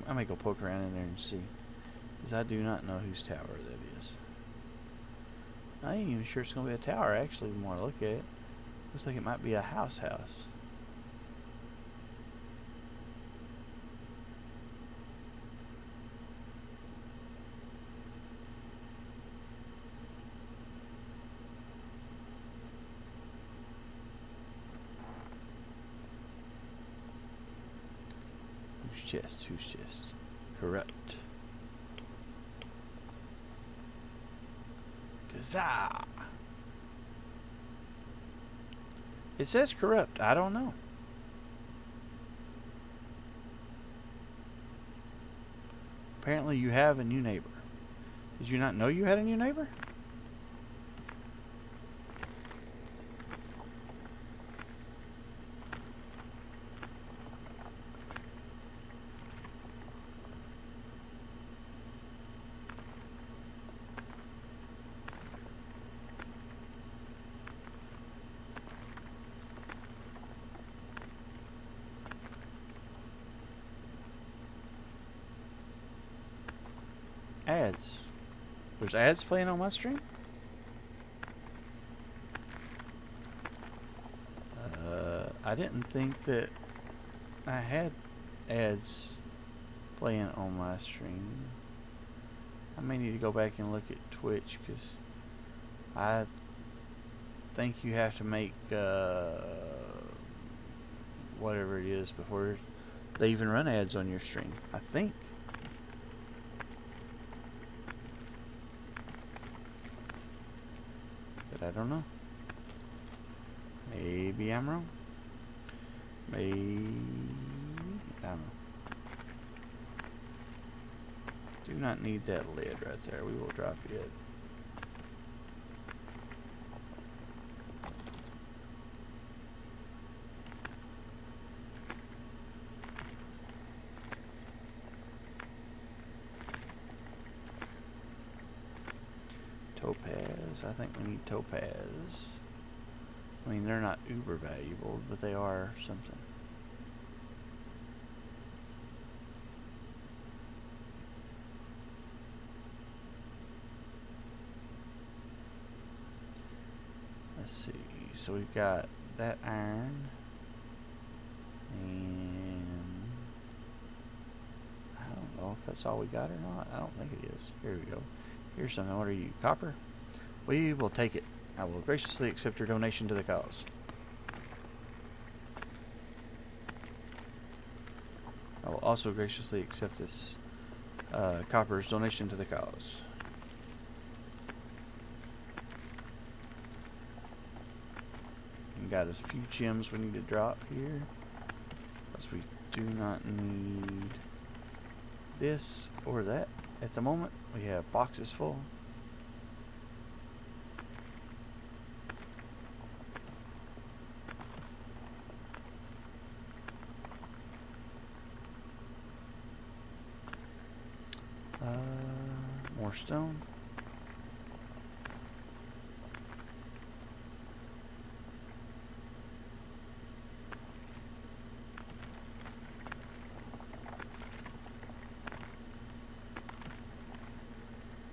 I may go poke around in there and see, because I do not know whose tower that is. I ain't even sure it's gonna be a tower. Actually, the more I look at it, looks like it might be a house. Whose chest? Corrupt. Kazaa! It says corrupt. I don't know. Apparently you have a new neighbor. Did you not know you had a new neighbor? Ads. There's ads playing on my stream? I didn't think that I had ads playing on my stream. I may need to go back and look at Twitch, because I think you have to make whatever it is before they even run ads on your stream. I think. But I don't know. Maybe I'm wrong. Maybe I don't know. Do not need that lid right there. We will drop it. Topaz. I think we need topaz. I mean, they're not uber valuable, but they are something. Let's see. So we've got that iron. And I don't know if that's all we got or not. I don't think it is. Here we go. Here's something. What are you? Copper? We will take it. I will graciously accept your donation to the cause. I will also graciously accept this copper's donation to the cause. And got a few gems we need to drop here, because we do not need this or that at the moment. We have boxes full. More stone.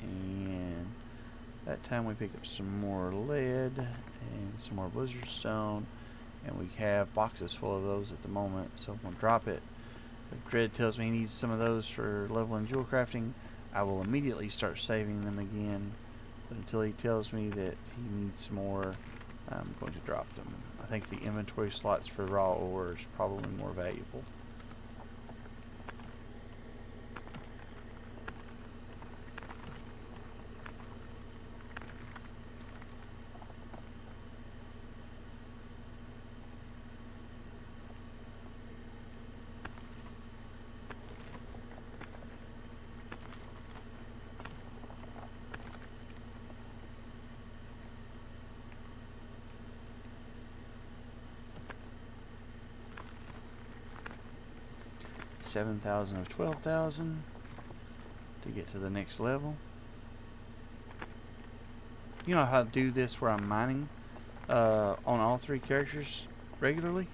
And that time we picked up some more lead and some more blizzard stone and we have boxes full of those at the moment, so I'm going to drop it. If Dread tells me he needs some of those for leveling jewel crafting, I will immediately start saving them again, but until he tells me that he needs more, I'm going to drop them. I think the inventory slots for raw ore is probably more valuable. $7,000 of $12,000 to get to the next level. You know how to do this where I'm mining on all three characters regularly?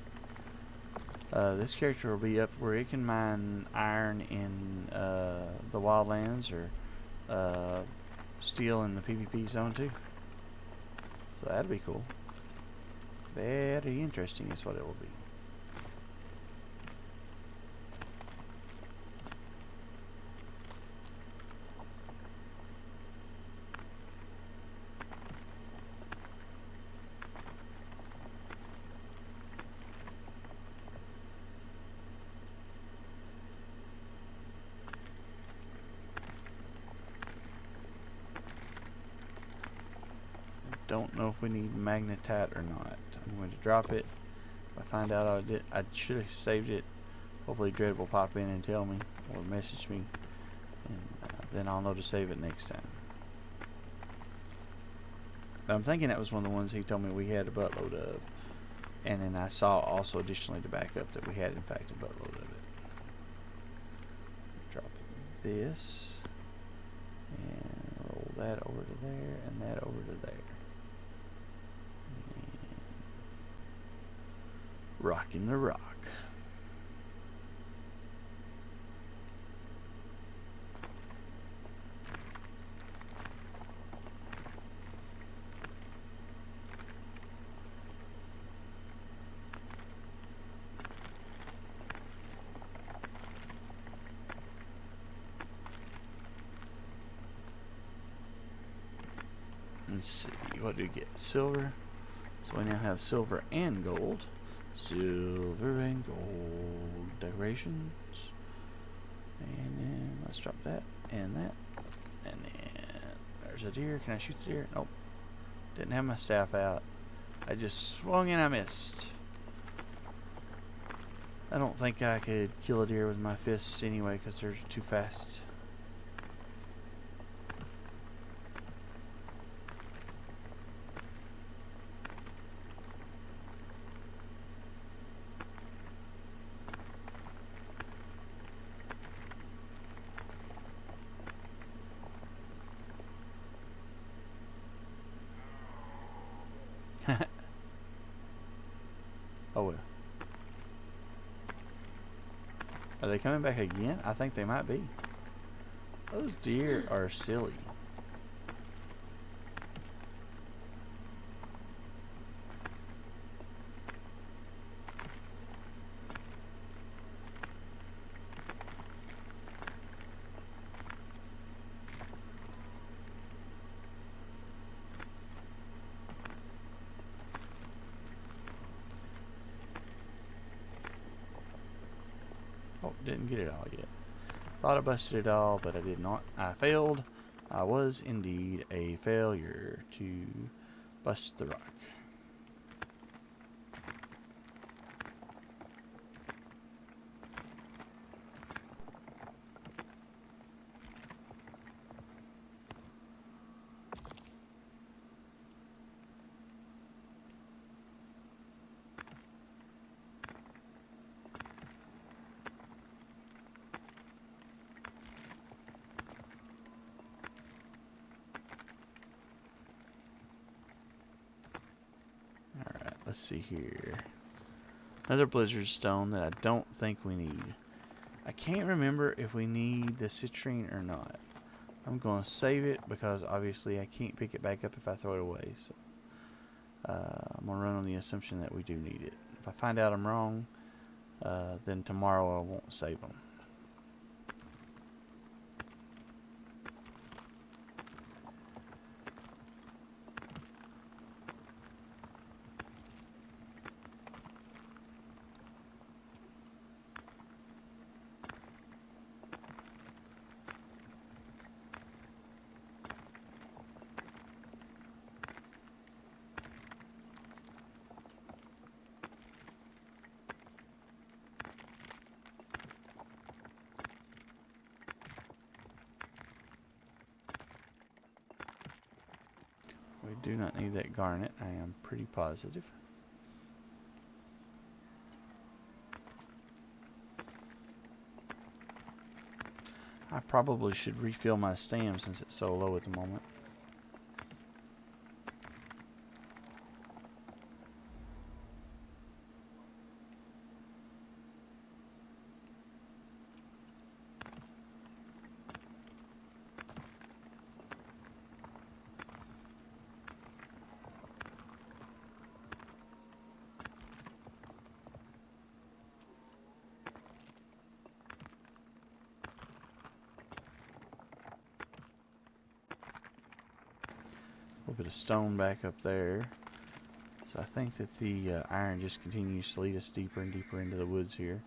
This character will be up where it can mine iron in the wildlands or steel in the PvP zone too. So that'll be cool. Very interesting is what it will be. Don't know if we need magnetite or not. I'm going to drop it. If I find out I should have saved it. Hopefully Dread will pop in and tell me or message me, and then I'll know to save it next time. But I'm thinking that was one of the ones he told me we had a buttload of, and then I saw also additionally to back up that we had in fact a buttload of it. Drop this and roll that over to there and that over to there. Rocking the rock. Let's see, what do we get? Silver. So we now have silver and gold. Silver and gold decorations. And then let's drop that and that. And then there's a deer. Can I shoot the deer? Nope. Didn't have my staff out. I just swung and I missed. I don't think I could kill a deer with my fists anyway because they're too fast. Oh well. Are they coming back again? I think they might be. Those deer are silly. Oh, didn't get it all yet. Thought I busted it all, but I did not. I failed. I was indeed a failure to bust the rock. Let's see here. Another blizzard stone that I don't think we need. I can't remember if we need the citrine or not. I'm going to save it because obviously I can't pick it back up if I throw it away. So I'm going to run on the assumption that we do need it. If I find out I'm wrong, then tomorrow I won't save them. We do not need that garnet, I am pretty positive. I probably should refill my stam since it's so low at the moment. A little bit of stone back up there. So I think that the iron just continues to lead us deeper and deeper into the woods here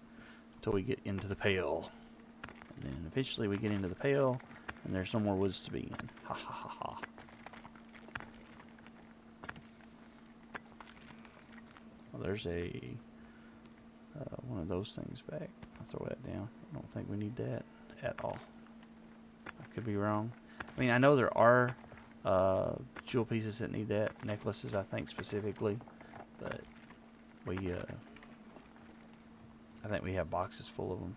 until we get into the pale. And then eventually we get into the pale and there's no more woods to be in. Ha ha ha ha. Well, there's a one of those things back. I'll throw that down. I don't think we need that at all. I could be wrong. I mean, I know there are jewel pieces that need that, necklaces I think specifically, but we I think we have boxes full of them.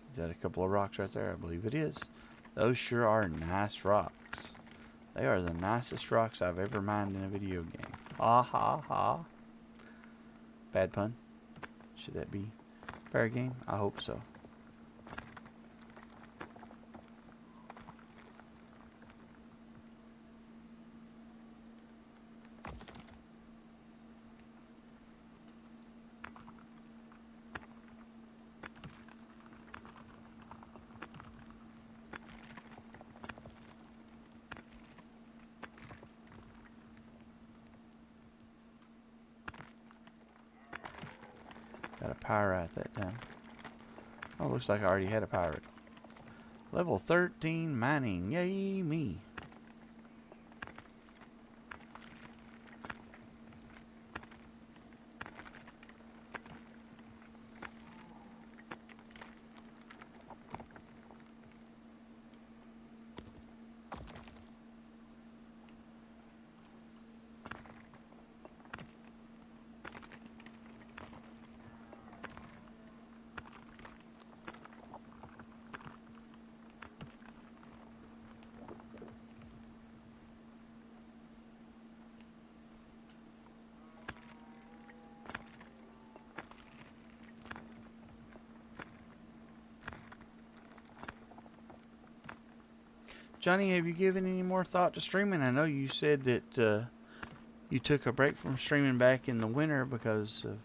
Is that a couple of rocks right there? I believe it is. Those sure are nice rocks. They are the nicest rocks I've ever mined in a video game. Ha ha ha. Bad pun. Should that be fair game? I hope so. Got a pyrite that time. Oh, looks like I already had a pirate. Level 13 mining. Yay me. Johnny, have you given any more thought to streaming? I know you said that you took a break from streaming back in the winter because of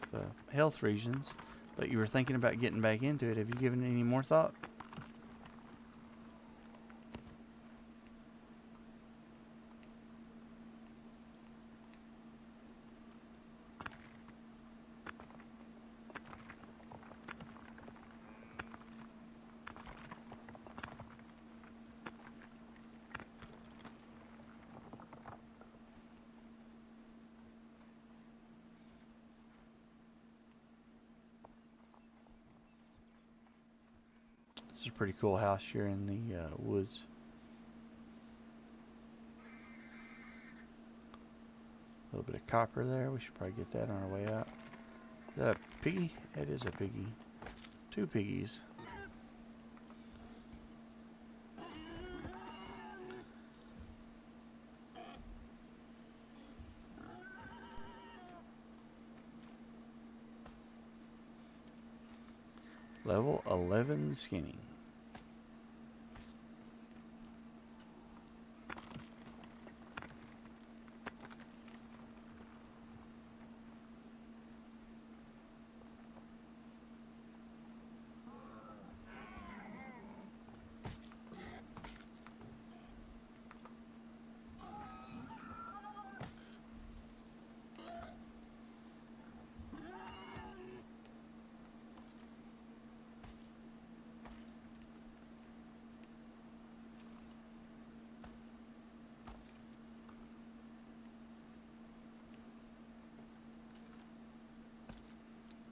health reasons, but you were thinking about getting back into it. Have you given any more thought? This is a pretty cool house here in the woods. A little bit of copper there. We should probably get that on our way out. Is that a piggy? It is a piggy. Two piggies. Level 11 skinning.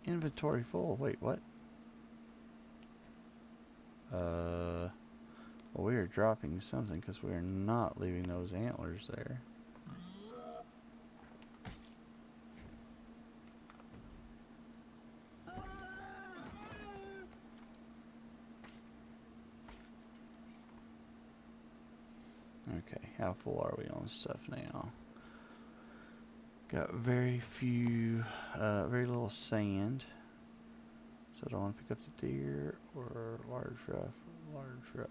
Inventory full. Wait, what? Well, we are dropping something because we are not leaving those antlers there. Okay, how full are we on stuff now? Got very very little sand. So do I want to pick up the deer or large rough? Large rough.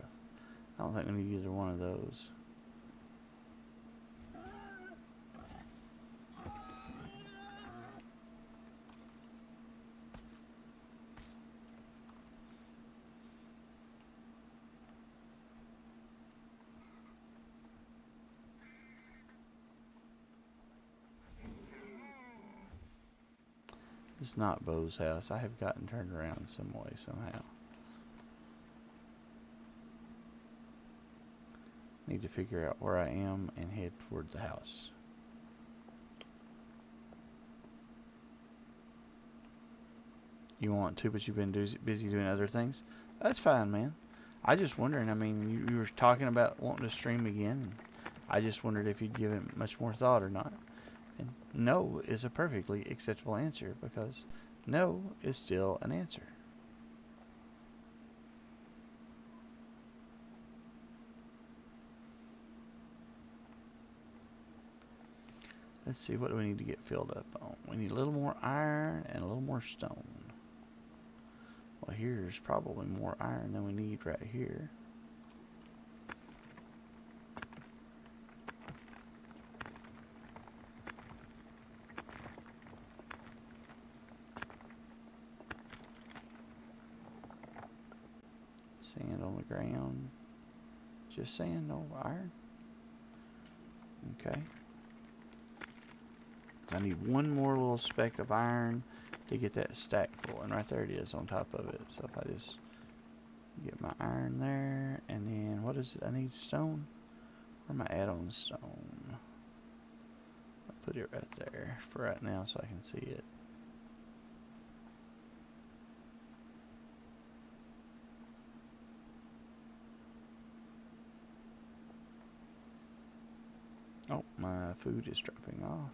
I don't think we need either one of those. It's not Bo's house. I have gotten turned around some way, somehow. Need to figure out where I am and head toward the house. You want to, but you've been busy doing other things? That's fine, man. I just wondering, I mean, you were talking about wanting to stream again. I just wondered if you'd give it much more thought or not. And no is a perfectly acceptable answer because no is still an answer. Let's see, what do we need to get filled up on? We need a little more iron and a little more stone. Well, here's probably more iron than we need right here. Sand on the ground. Just sand, no iron. Okay. I need one more little speck of iron to get that stack full. And right there it is on top of it. So if I just get my iron there, and then what is it? I need stone. Where am I at on stone? I'll put it right there for right now so I can see it. Oh, my food is dropping off.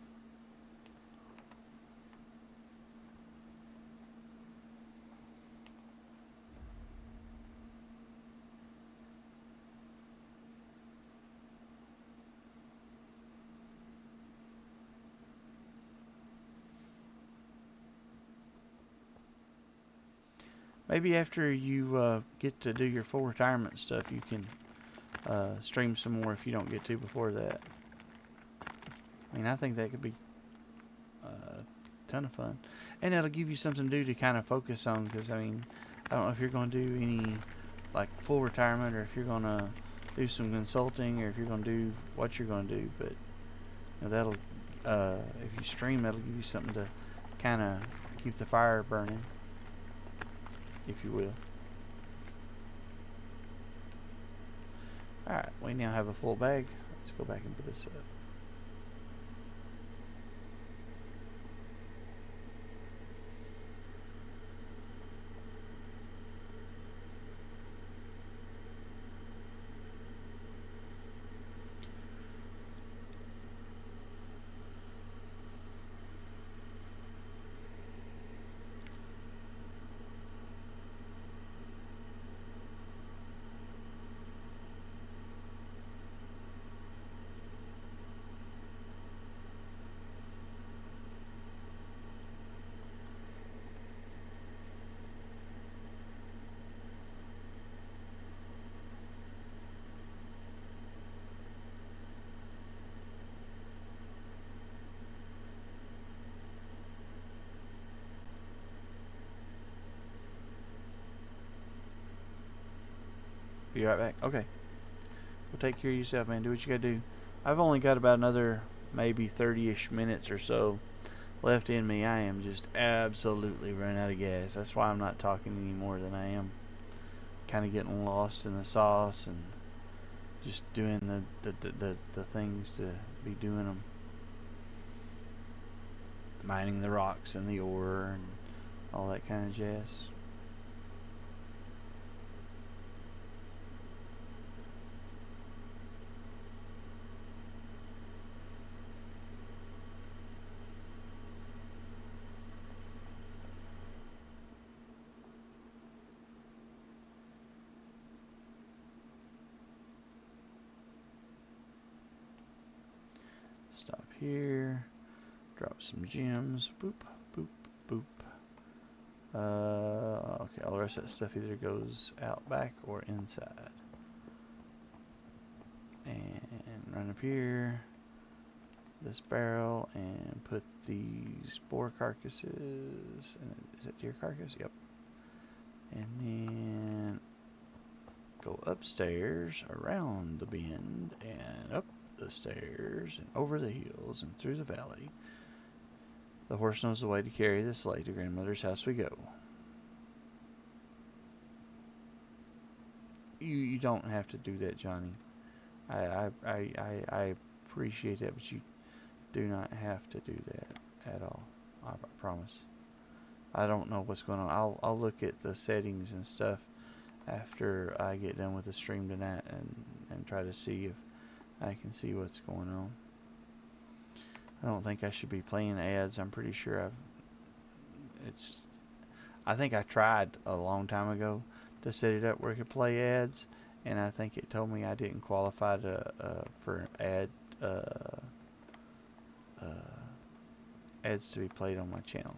Maybe after you get to do your full retirement stuff, you can stream some more if you don't get to before that. I mean, I think that could be a ton of fun. And that'll give you something to do to kind of focus on, because, I mean, I don't know if you're going to do any, like, full retirement, or if you're going to do some consulting, or if you're going to do what you're going to do, but you know, that'll, if you stream, that'll give you something to kind of keep the fire burning, if you will. Alright, we now have a full bag. Let's go back and put this up. Be right back. Okay. Well, take care of yourself, man. Do what you gotta do. I've only got about another maybe 30-ish minutes or so left in me. I am just absolutely running out of gas. That's why I'm not talking any more than I am. Kind of getting lost in the sauce and just doing the things to be doing them. Mining the rocks and the ore and all that kind of jazz. Stop here. Drop some gems. Boop, boop, boop. Okay, all the rest of that stuff either goes out back or inside. And run up here. This barrel and put these spore carcasses. And is that deer carcass? Yep. And then go upstairs, around the bend, and up the stairs, and over the hills, and through the valley. The horse knows the way to carry the sleigh to grandmother's house we go. You don't have to do that, Johnny. I appreciate that, but you do not have to do that at all. I promise. I don't know what's going on. I'll look at the settings and stuff after I get done with the stream tonight and try to see if I can see what's going on. I don't think I should be playing ads. I'm pretty sure I think I tried a long time ago to set it up where I could play ads, and I think it told me I didn't qualify for ads to be played on my channel.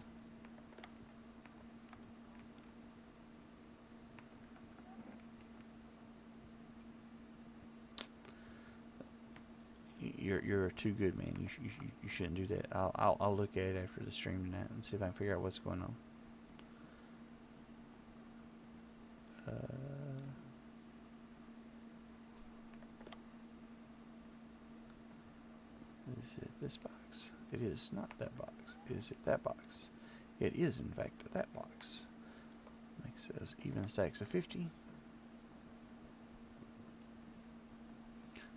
You're too good, man. You shouldn't do that. I'll look at it after the stream tonight and see if I can figure out what's going on. Is it this box? It is not that box. Is it that box? It is, in fact, that box. Makes those even stacks of 50.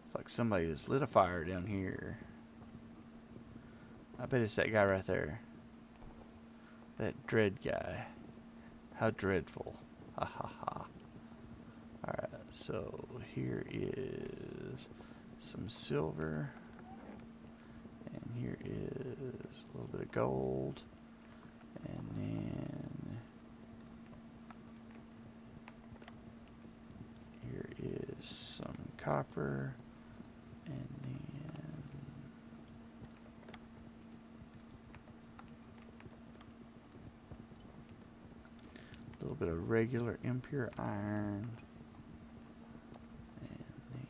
It's like somebody has lit a fire down here. I bet it's that guy right there. That dread guy. How dreadful. Ha ha ha. Alright, so here is some silver. And here is a little bit of gold. And then here is some copper. And then a little bit of regular impure iron. And then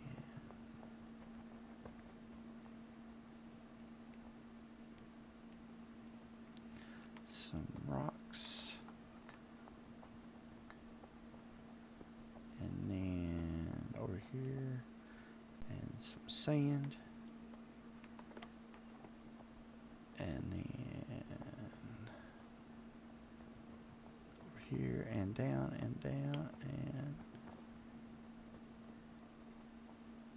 some rocks. And then over here, and some sand. And then over here, and down, and down, and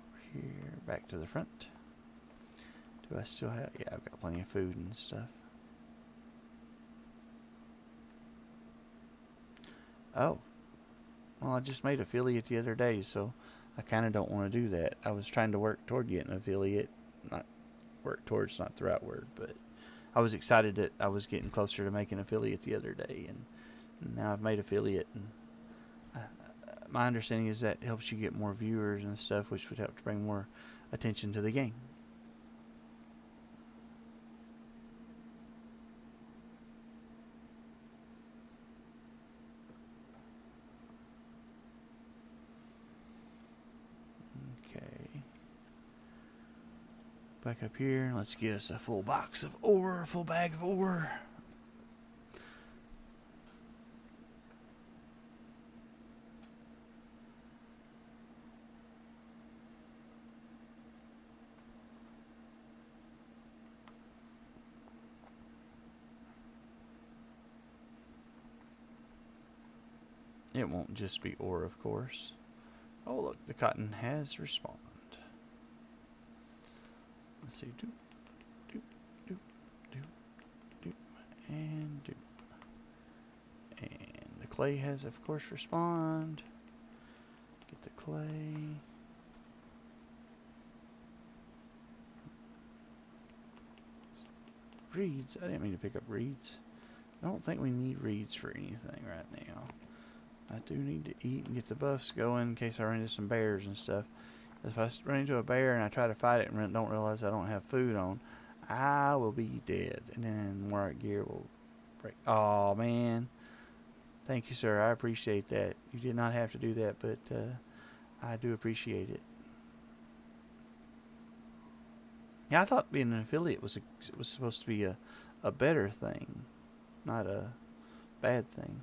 over here, back to the front. Do I still have, yeah, I've got plenty of food and stuff. Oh, well, I just made affiliate the other day, so I kind of don't want to do that. I was trying to work toward getting an affiliate, not work towards, not the right word, but I was excited that I was getting closer to making affiliate the other day, and now I've made affiliate, and my understanding is that helps you get more viewers and stuff, which would help to bring more attention to the game. Okay. Back up here, let's get us a full box of ore, a full bag of ore. It won't just be ore, of course. Oh, look, the cotton has respawned. Let's see. Doop, doop, doop, doop, doop, and doop. And the clay has, of course, respawned. Get the clay. Reeds. I didn't mean to pick up reeds. I don't think we need reeds for anything right now. I do need to eat and get the buffs going in case I run into some bears and stuff. If I run into a bear and I try to fight it and don't realize I don't have food on, I will be dead. And then more gear will break. Oh, man. Thank you, sir. I appreciate that. You did not have to do that, but I do appreciate it. Yeah, I thought being an affiliate was supposed to be a better thing, not a bad thing.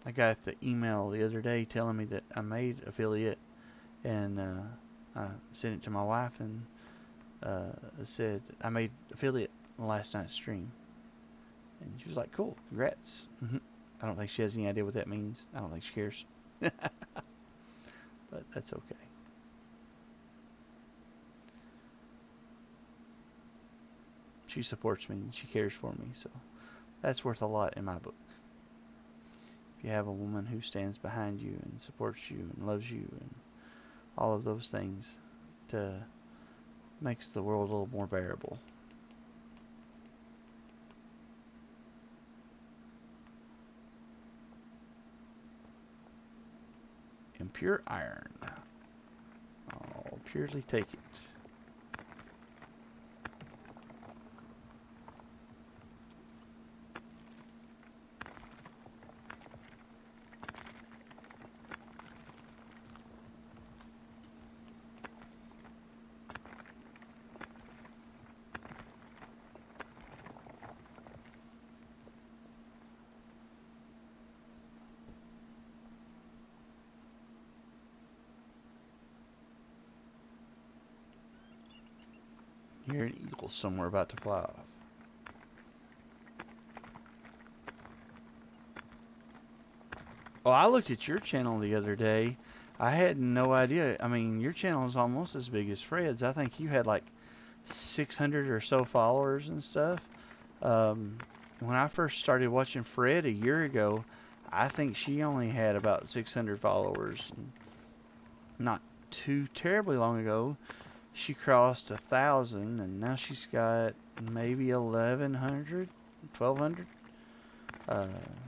I got the email the other day telling me that I made affiliate, and I sent it to my wife and said I made affiliate last night's stream. And she was like, cool, congrats. I don't think she has any idea what that means. I don't think she cares. But that's okay. She supports me and she cares for me, so that's worth a lot in my book. If you have a woman who stands behind you and supports you and loves you and all of those things, it makes the world a little more bearable. Impure iron. I'll purely take it. Hear an eagle somewhere about to fly off. Oh, I looked at your channel the other day. I had no idea. I mean, your channel is almost as big as Fred's. I think you had like 600 or so followers and stuff. When I first started watching Fred a year ago, I think she only had about 600 followers. Not too terribly long ago, she crossed 1,000, and now she's got maybe 1,100, 1,200.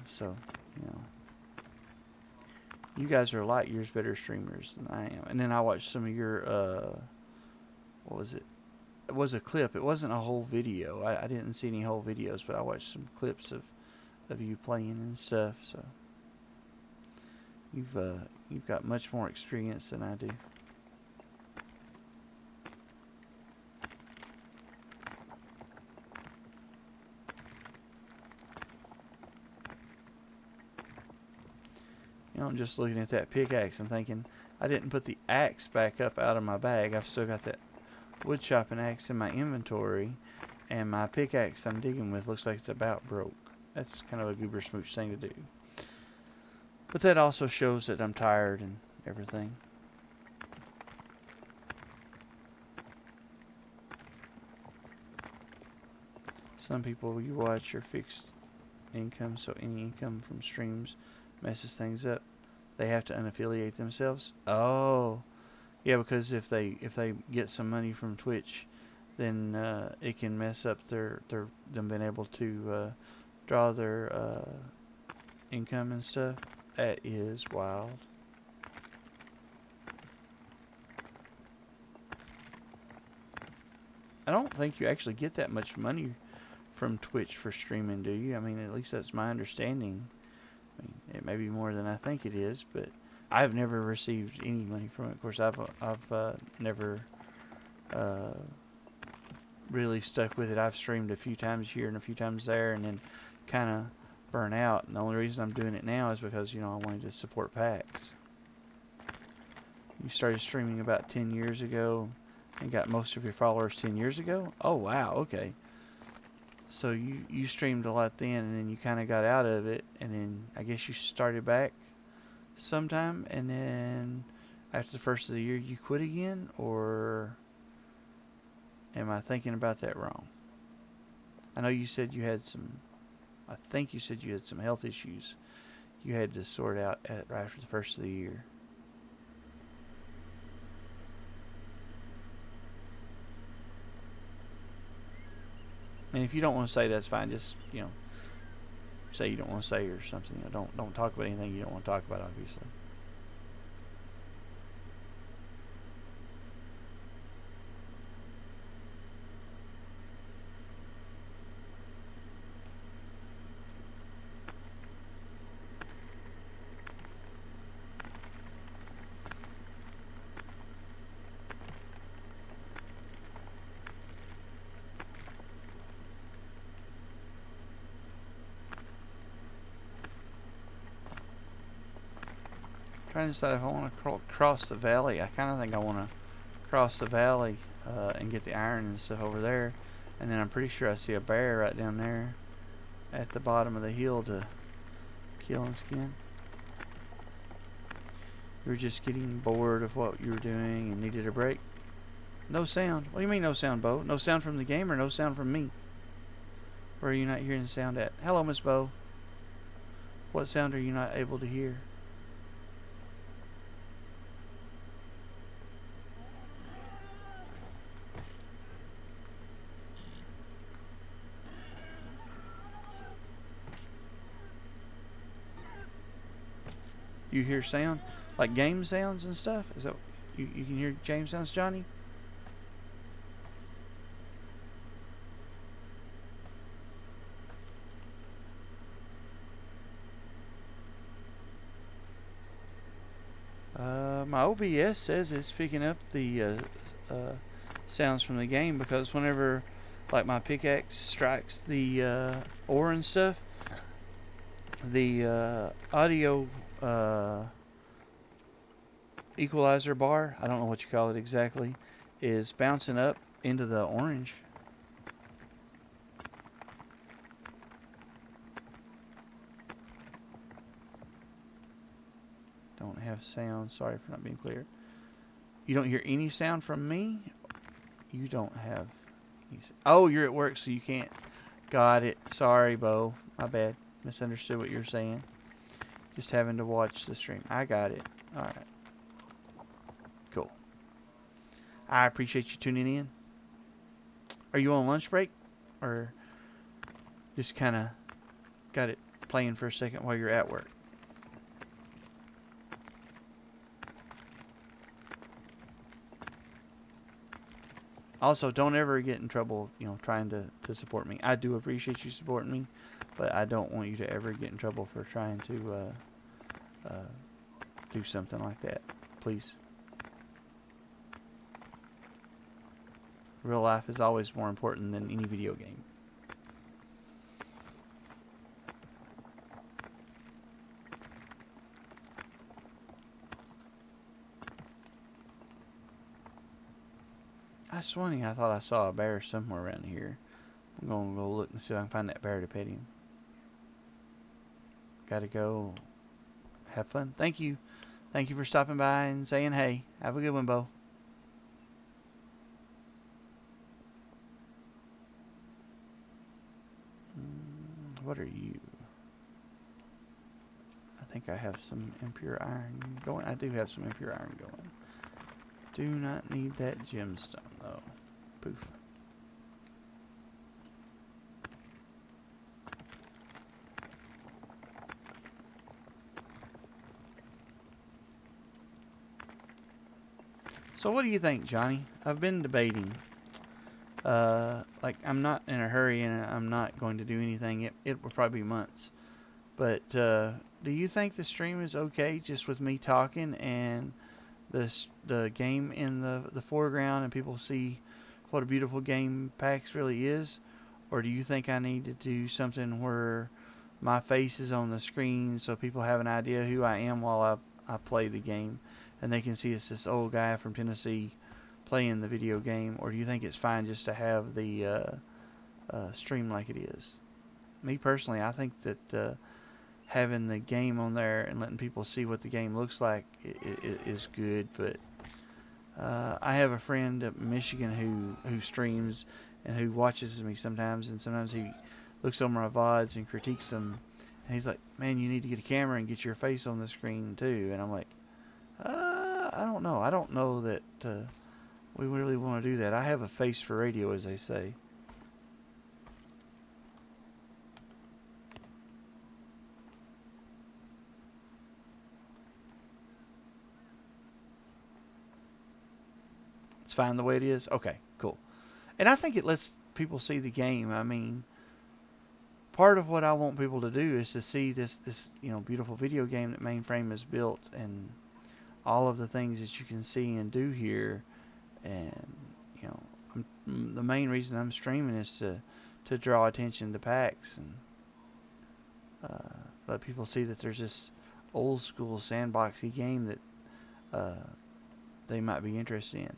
So, you know, you guys are light years better streamers than I am. And then I watched some of your, what was it? It was a clip. It wasn't a whole video. I didn't see any whole videos, but I watched some clips of you playing and stuff. So you've got much more experience than I do. You know, I'm just looking at that pickaxe and thinking, I didn't put the axe back up out of my bag. I've still got that wood chopping axe in my inventory, and my pickaxe I'm digging with looks like it's about broke. That's kind of a goober smooch thing to do. But that also shows that I'm tired and everything. Some people you watch are fixed income, so any income from streams messes things up. They have to unaffiliate themselves. Oh, yeah, because if they get some money from Twitch, then it can mess up them being able to draw their income and stuff. That is wild. I don't think you actually get that much money from Twitch for streaming, do you? I mean, at least that's my understanding. I mean, it may be more than I think it is, but I've never received any money from it. Of course, I've never really stuck with it. I've streamed a few times here and a few times there, and then kind of burn out. And the only reason I'm doing it now is because, you know, I wanted to support PAX. You started streaming about 10 years ago and got most of your followers 10 years ago? Oh, wow, okay. So you streamed a lot then, and then you kind of got out of it, and then I guess you started back sometime, and then after the first of the year you quit again, or am I thinking about that wrong? I know you said you had some, I think you said you had some health issues you had to sort out right after the first of the year. And if you don't want to say, that's fine. Just, say you don't want to say or something. Don't talk about anything you don't want to talk about, obviously. Trying to decide if I want to cross the valley. I kind of think I want to cross the valley and get the iron and stuff over there. And then I'm pretty sure I see a bear right down there at the bottom of the hill to kill and skin. You were just getting bored of what you were doing and needed a break? No sound. What do you mean no sound, Bo? No sound from the game or no sound from me? Where are you not hearing the sound at? Hello, Miss Bo. What sound are you not able to hear? You hear sound? Like game sounds and stuff? Is that you can hear game sounds, Johnny? My OBS says it's picking up the sounds from the game, because whenever like my pickaxe strikes the ore and stuff, the audio equalizer bar, I don't know what you call it exactly, is bouncing up into the orange. Don't have sound. Sorry for not being clear. You don't hear any sound from me? You don't have any sound. Oh, you're at work, so you can't. Got it. Sorry, Bo. My bad. Misunderstood what you were saying. Just having to watch the stream. I got it. Alright. Cool. I appreciate you tuning in. Are you on lunch break? Or just kind of got it playing for a second while you're at work? Also, don't ever get in trouble, trying to support me. I do appreciate you supporting me, but I don't want you to ever get in trouble for trying to do something like that. Please. Real life is always more important than any video game. I swear, I thought I saw a bear somewhere around here. I'm going to go look and see if I can find that bear to pet him. Gotta go have fun. Thank you. Thank you for stopping by and saying hey. Have a good one, Bo. What are you? I think I have some impure iron going. I do have some impure iron going. Do not need that gemstone, though. Poof. So what do you think, Johnny? I've been debating. Like, I'm not in a hurry and I'm not going to do anything. It will probably be months. But do you think the stream is okay just with me talking and the game in the foreground and people see what a beautiful game PAX really is? Or do you think I need to do something where my face is on the screen so people have an idea who I am while I play the game, and they can see it's this old guy from Tennessee playing the video game, or do you think it's fine just to have the stream like it is? Me personally, I think that having the game on there and letting people see what the game looks like is good. But I have a friend at Michigan who streams and who watches me sometimes, and sometimes he looks over my VODs and critiques them. And he's like, "Man, you need to get a camera and get your face on the screen too." And I'm like, I don't know. I don't know that we really want to do that. I have a face for radio, as they say. It's fine the way it is? Okay, cool. And I think it lets people see the game. I mean, part of what I want people to do is to see this beautiful video game that Mainframe has built, and all of the things that you can see and do here. And the main reason I'm streaming is to draw attention to PAX and let people see that there's this old school sandboxy game that they might be interested in.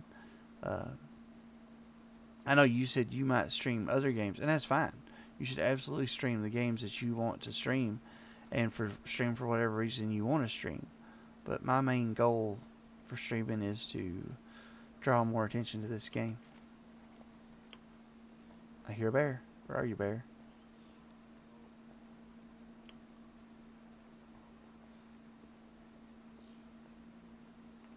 I know you said you might stream other games, and that's fine. You should absolutely stream the games that you want to stream, and stream for whatever reason you want to stream. But my main goal for streaming is to draw more attention to this game. I hear a bear. Where are you, bear?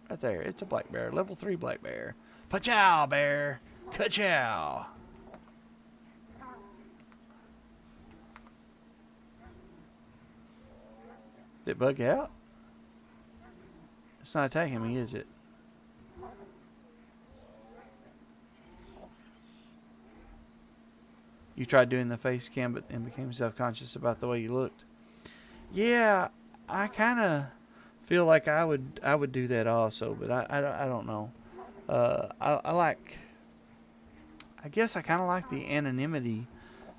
Right there. It's a black bear. Level 3 black bear. Pachow, bear. Ka-chow. Did it bug out? It's not attacking me, is it? You tried doing the face cam and became self-conscious about the way you looked. Yeah, I kind of feel like I would do that also, but I don't know. I guess I kind of like the anonymity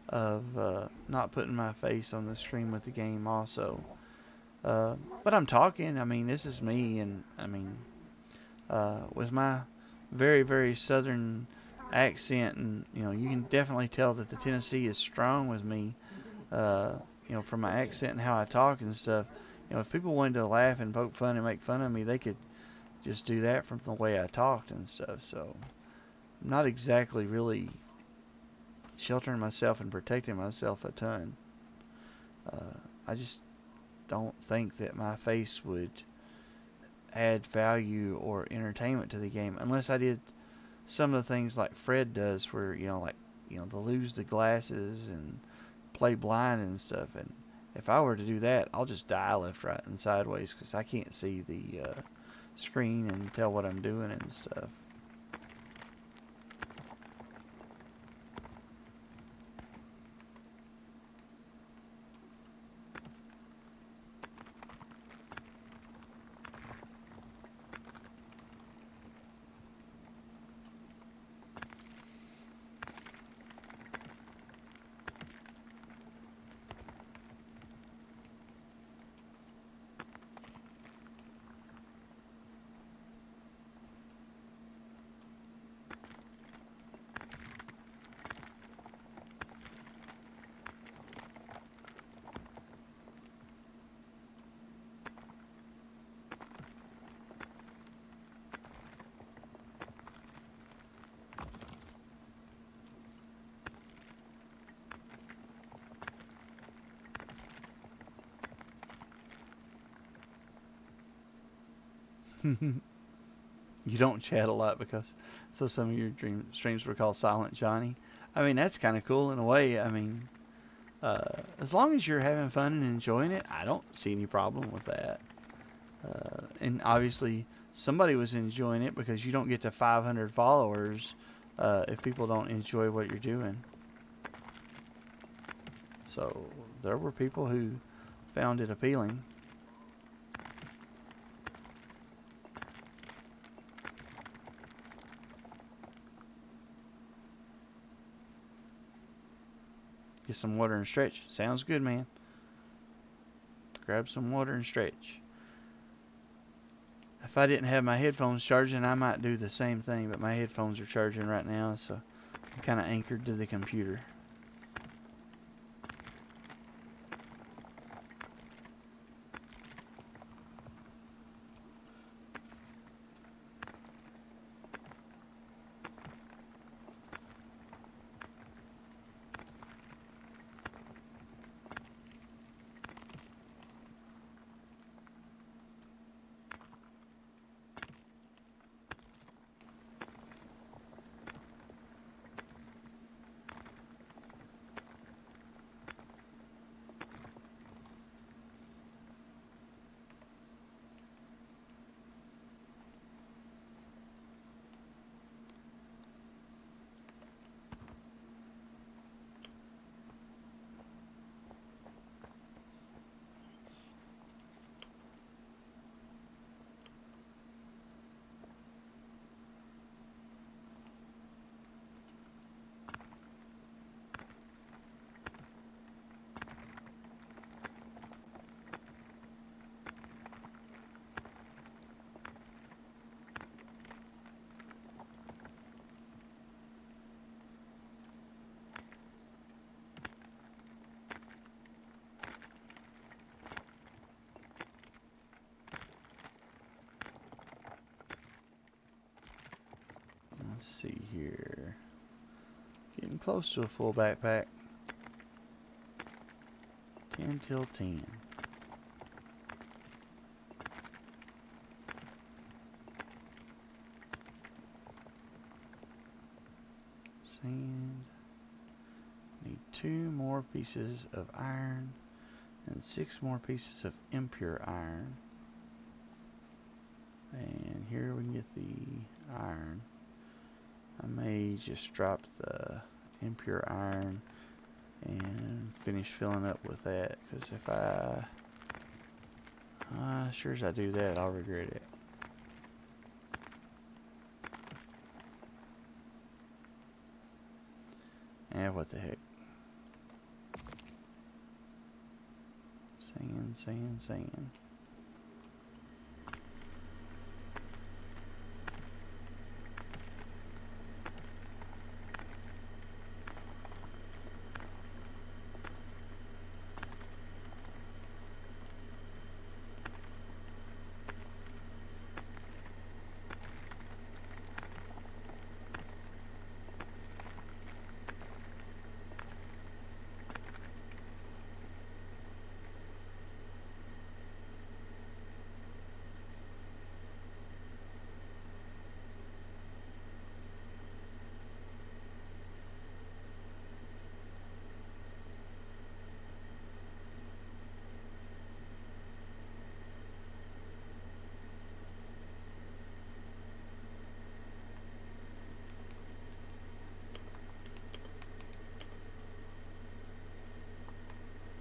of not putting my face on the screen with the game also. But I'm talking. I mean, this is me, and I mean, with my very, very southern accent, and you can definitely tell that the Tennessee is strong with me. From my accent and how I talk and stuff. If people wanted to laugh and poke fun and make fun of me, they could just do that from the way I talked and stuff. So I'm not exactly really sheltering myself and protecting myself a ton. I just don't think that my face would add value or entertainment to the game unless I did some of the things like Fred does, where they lose the glasses and play blind and stuff. And if I were to do that, I'll just die left, right, and sideways because I can't see the screen and tell what I'm doing and stuff. You don't chat a lot because so some of your streams were called Silent Johnny. I mean, that's kind of cool in a way. I mean, as long as you're having fun and enjoying it, I don't see any problem with that. And obviously, somebody was enjoying it because you don't get to 500 followers if people don't enjoy what you're doing. So there were people who found it appealing. Get some water and stretch. Sounds good, man. Grab some water and stretch. If I didn't have my headphones charging, I might do the same thing, but my headphones are charging right now, so I'm kind of anchored to the computer. Let's see here. Getting close to a full backpack. 10 till 10. Sand. Need 2 more pieces of iron and 6 more pieces of impure iron. And here we can get the iron. I may just drop the impure iron and finish filling up with that, because if sure as I do that, I'll regret it. And what the heck. Sand, sand, sand.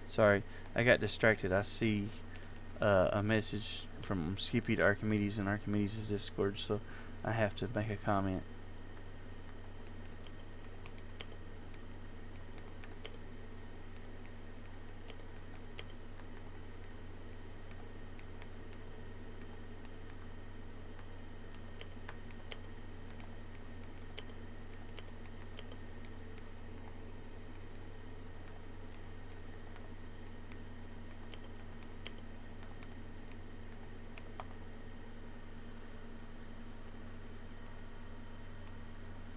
Sorry, I got distracted. I see a message from Skippy to Archimedes in Archimedes' Discord, so I have to make a comment.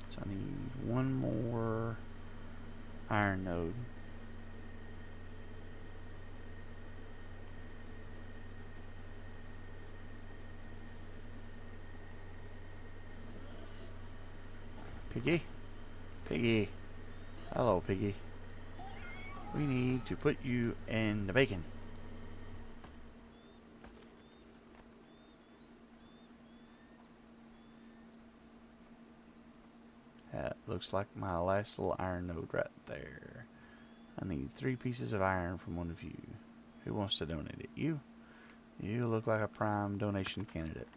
So I need 1 more iron node. Piggy? Piggy. Hello, Piggy. We need to put you in the bacon. That looks like my last little iron node right there. I need 3 pieces of iron from one of you. Who wants to donate it? You? You look like a prime donation candidate.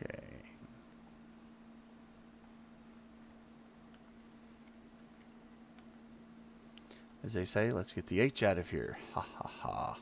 Okay. As they say, let's get the H out of here. Ha ha ha.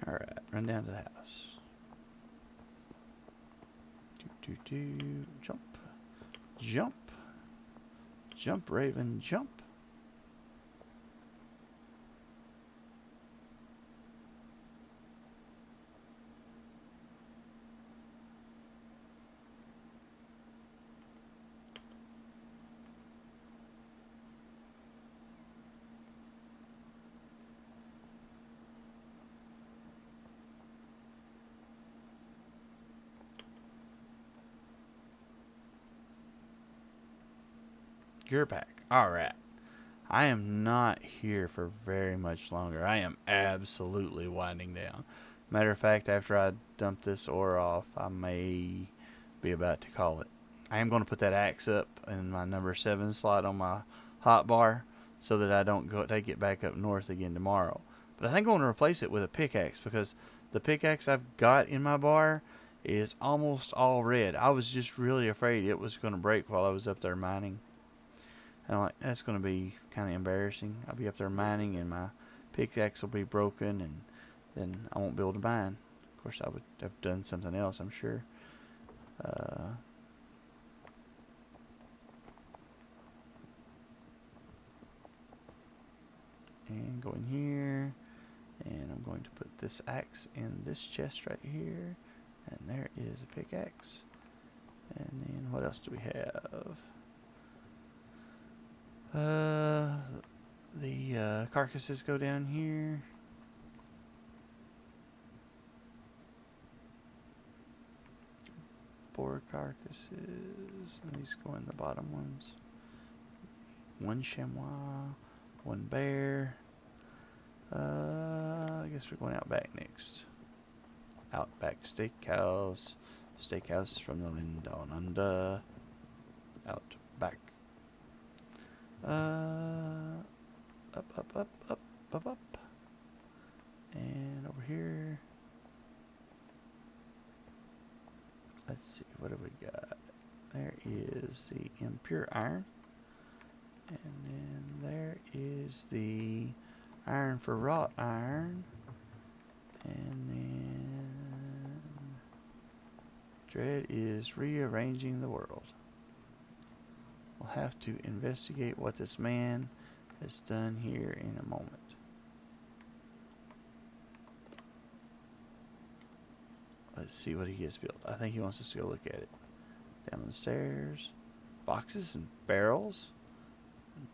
Alright, run down to the house. Jump. Jump. Jump, Raven, jump. You're back. Alright. I am not here for very much longer. I am absolutely winding down. Matter of fact, after I dump this ore off, I may be about to call it. I am going to put that axe up in my number 7 slot on my hotbar so that I don't go take it back up north again tomorrow. But I think I'm going to replace it with a pickaxe because the pickaxe I've got in my bar is almost all red. I was just really afraid it was going to break while I was up there mining. And I'm like, that's going to be kind of embarrassing. I'll be up there mining and my pickaxe will be broken and then I won't be able to mine. Of course, I would have done something else, I'm sure. And go in here. And I'm going to put this axe in this chest right here. And there is a pickaxe. And then what else do we have? The carcasses go down here. Boar carcasses. And these go in the bottom ones. 1 chamois. 1 bear. I guess we're going out back next. Outback Steakhouse. Steakhouse from the land down under. Out back. Up. And over here. Let's see, what have we got? There is the impure iron. And then there is the iron for wrought iron. And then Dread is rearranging the world. We'll have to investigate what this man has done here in a moment. Let's see what he has built. I think he wants us to go look at it. Down the stairs. Boxes and barrels.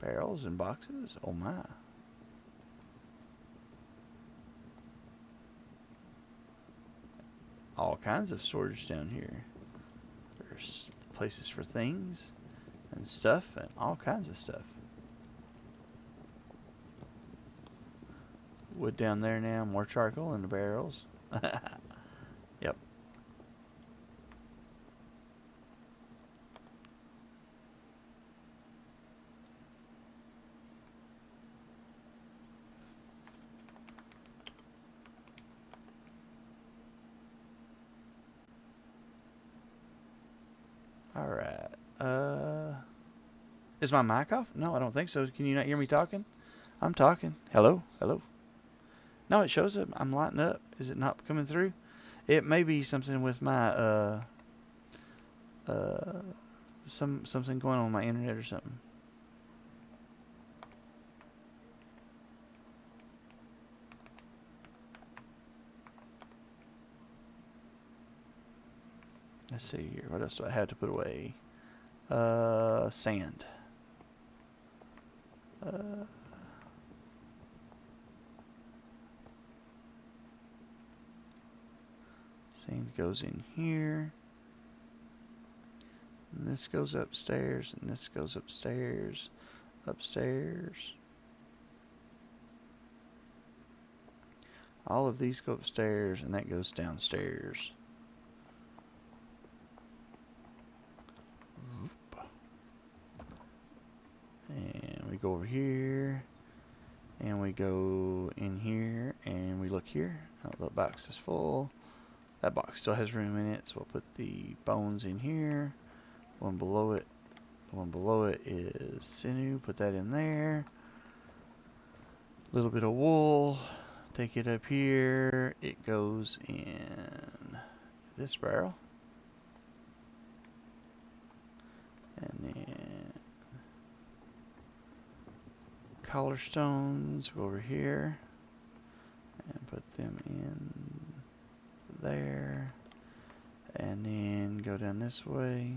Barrels and boxes. Oh my. All kinds of storage down here. There's places for things and stuff and all kinds of stuff. Wood down there now. More charcoal in the barrels. Yep. Alright. Is my mic off? No, I don't think so. Can you not hear me talking? I'm talking. Hello? Hello? No, it shows up. I'm lighting up. Is it not coming through? It may be something with my, something going on with my internet or something. Let's see here. What else do I have to put away? Sand. Sand goes in here. And this goes upstairs, and this goes upstairs. Upstairs. All of these go upstairs, and that goes downstairs. And we go over here, and we go in here, and we look here. Oh, the box is full. That box still has room in it, so we'll put the bones in here. One below it. The one below it is sinew. Put that in there. A little bit of wool. Take it up here. It goes in this barrel. And then collar stones go over here and put them in there. And then go down this way.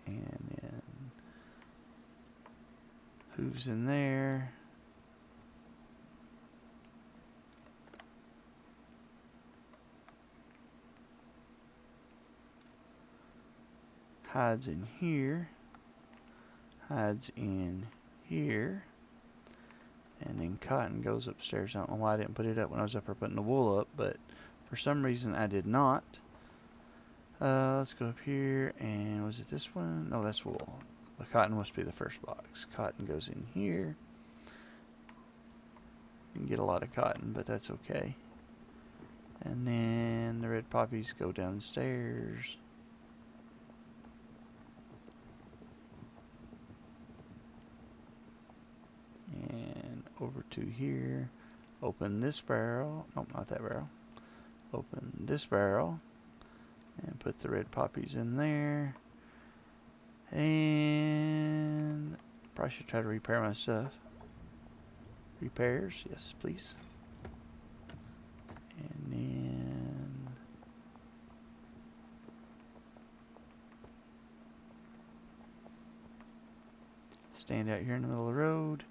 And then hooves in there. Hides in here. Hides in here. And then cotton goes upstairs. I don't know why I didn't put it up when I was up here putting the wool up, but for some reason I did not. Let's go up here, and was it this one? No, that's wool. The cotton must be the first box. Cotton goes in here. You can get a lot of cotton, but that's okay. And then the red poppies go downstairs. And over to here. Open this barrel. Nope, not that barrel. Open this barrel. And put the red poppies in there. And probably should try to repair my stuff. Repairs, yes, please. And then stand out here in the middle of the road.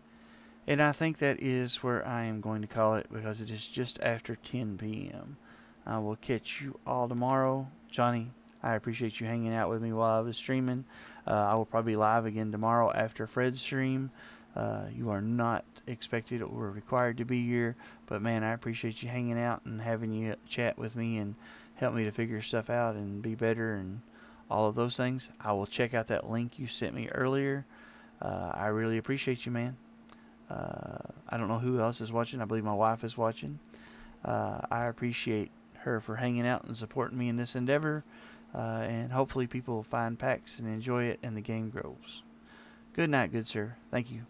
And I think that is where I am going to call it, because it is just after 10 p.m. I will catch you all tomorrow. Johnny, I appreciate you hanging out with me while I was streaming. I will probably be live again tomorrow after Fred's stream. You are not expected or required to be here, but man, I appreciate you hanging out and having you chat with me and help me to figure stuff out and be better and all of those things. I will check out that link you sent me earlier. I really appreciate you, man. I don't know who else is watching. I believe my wife is watching. I appreciate her for hanging out and supporting me in this endeavor. And hopefully people find packs and enjoy it and the game grows. Good night, good sir. Thank you.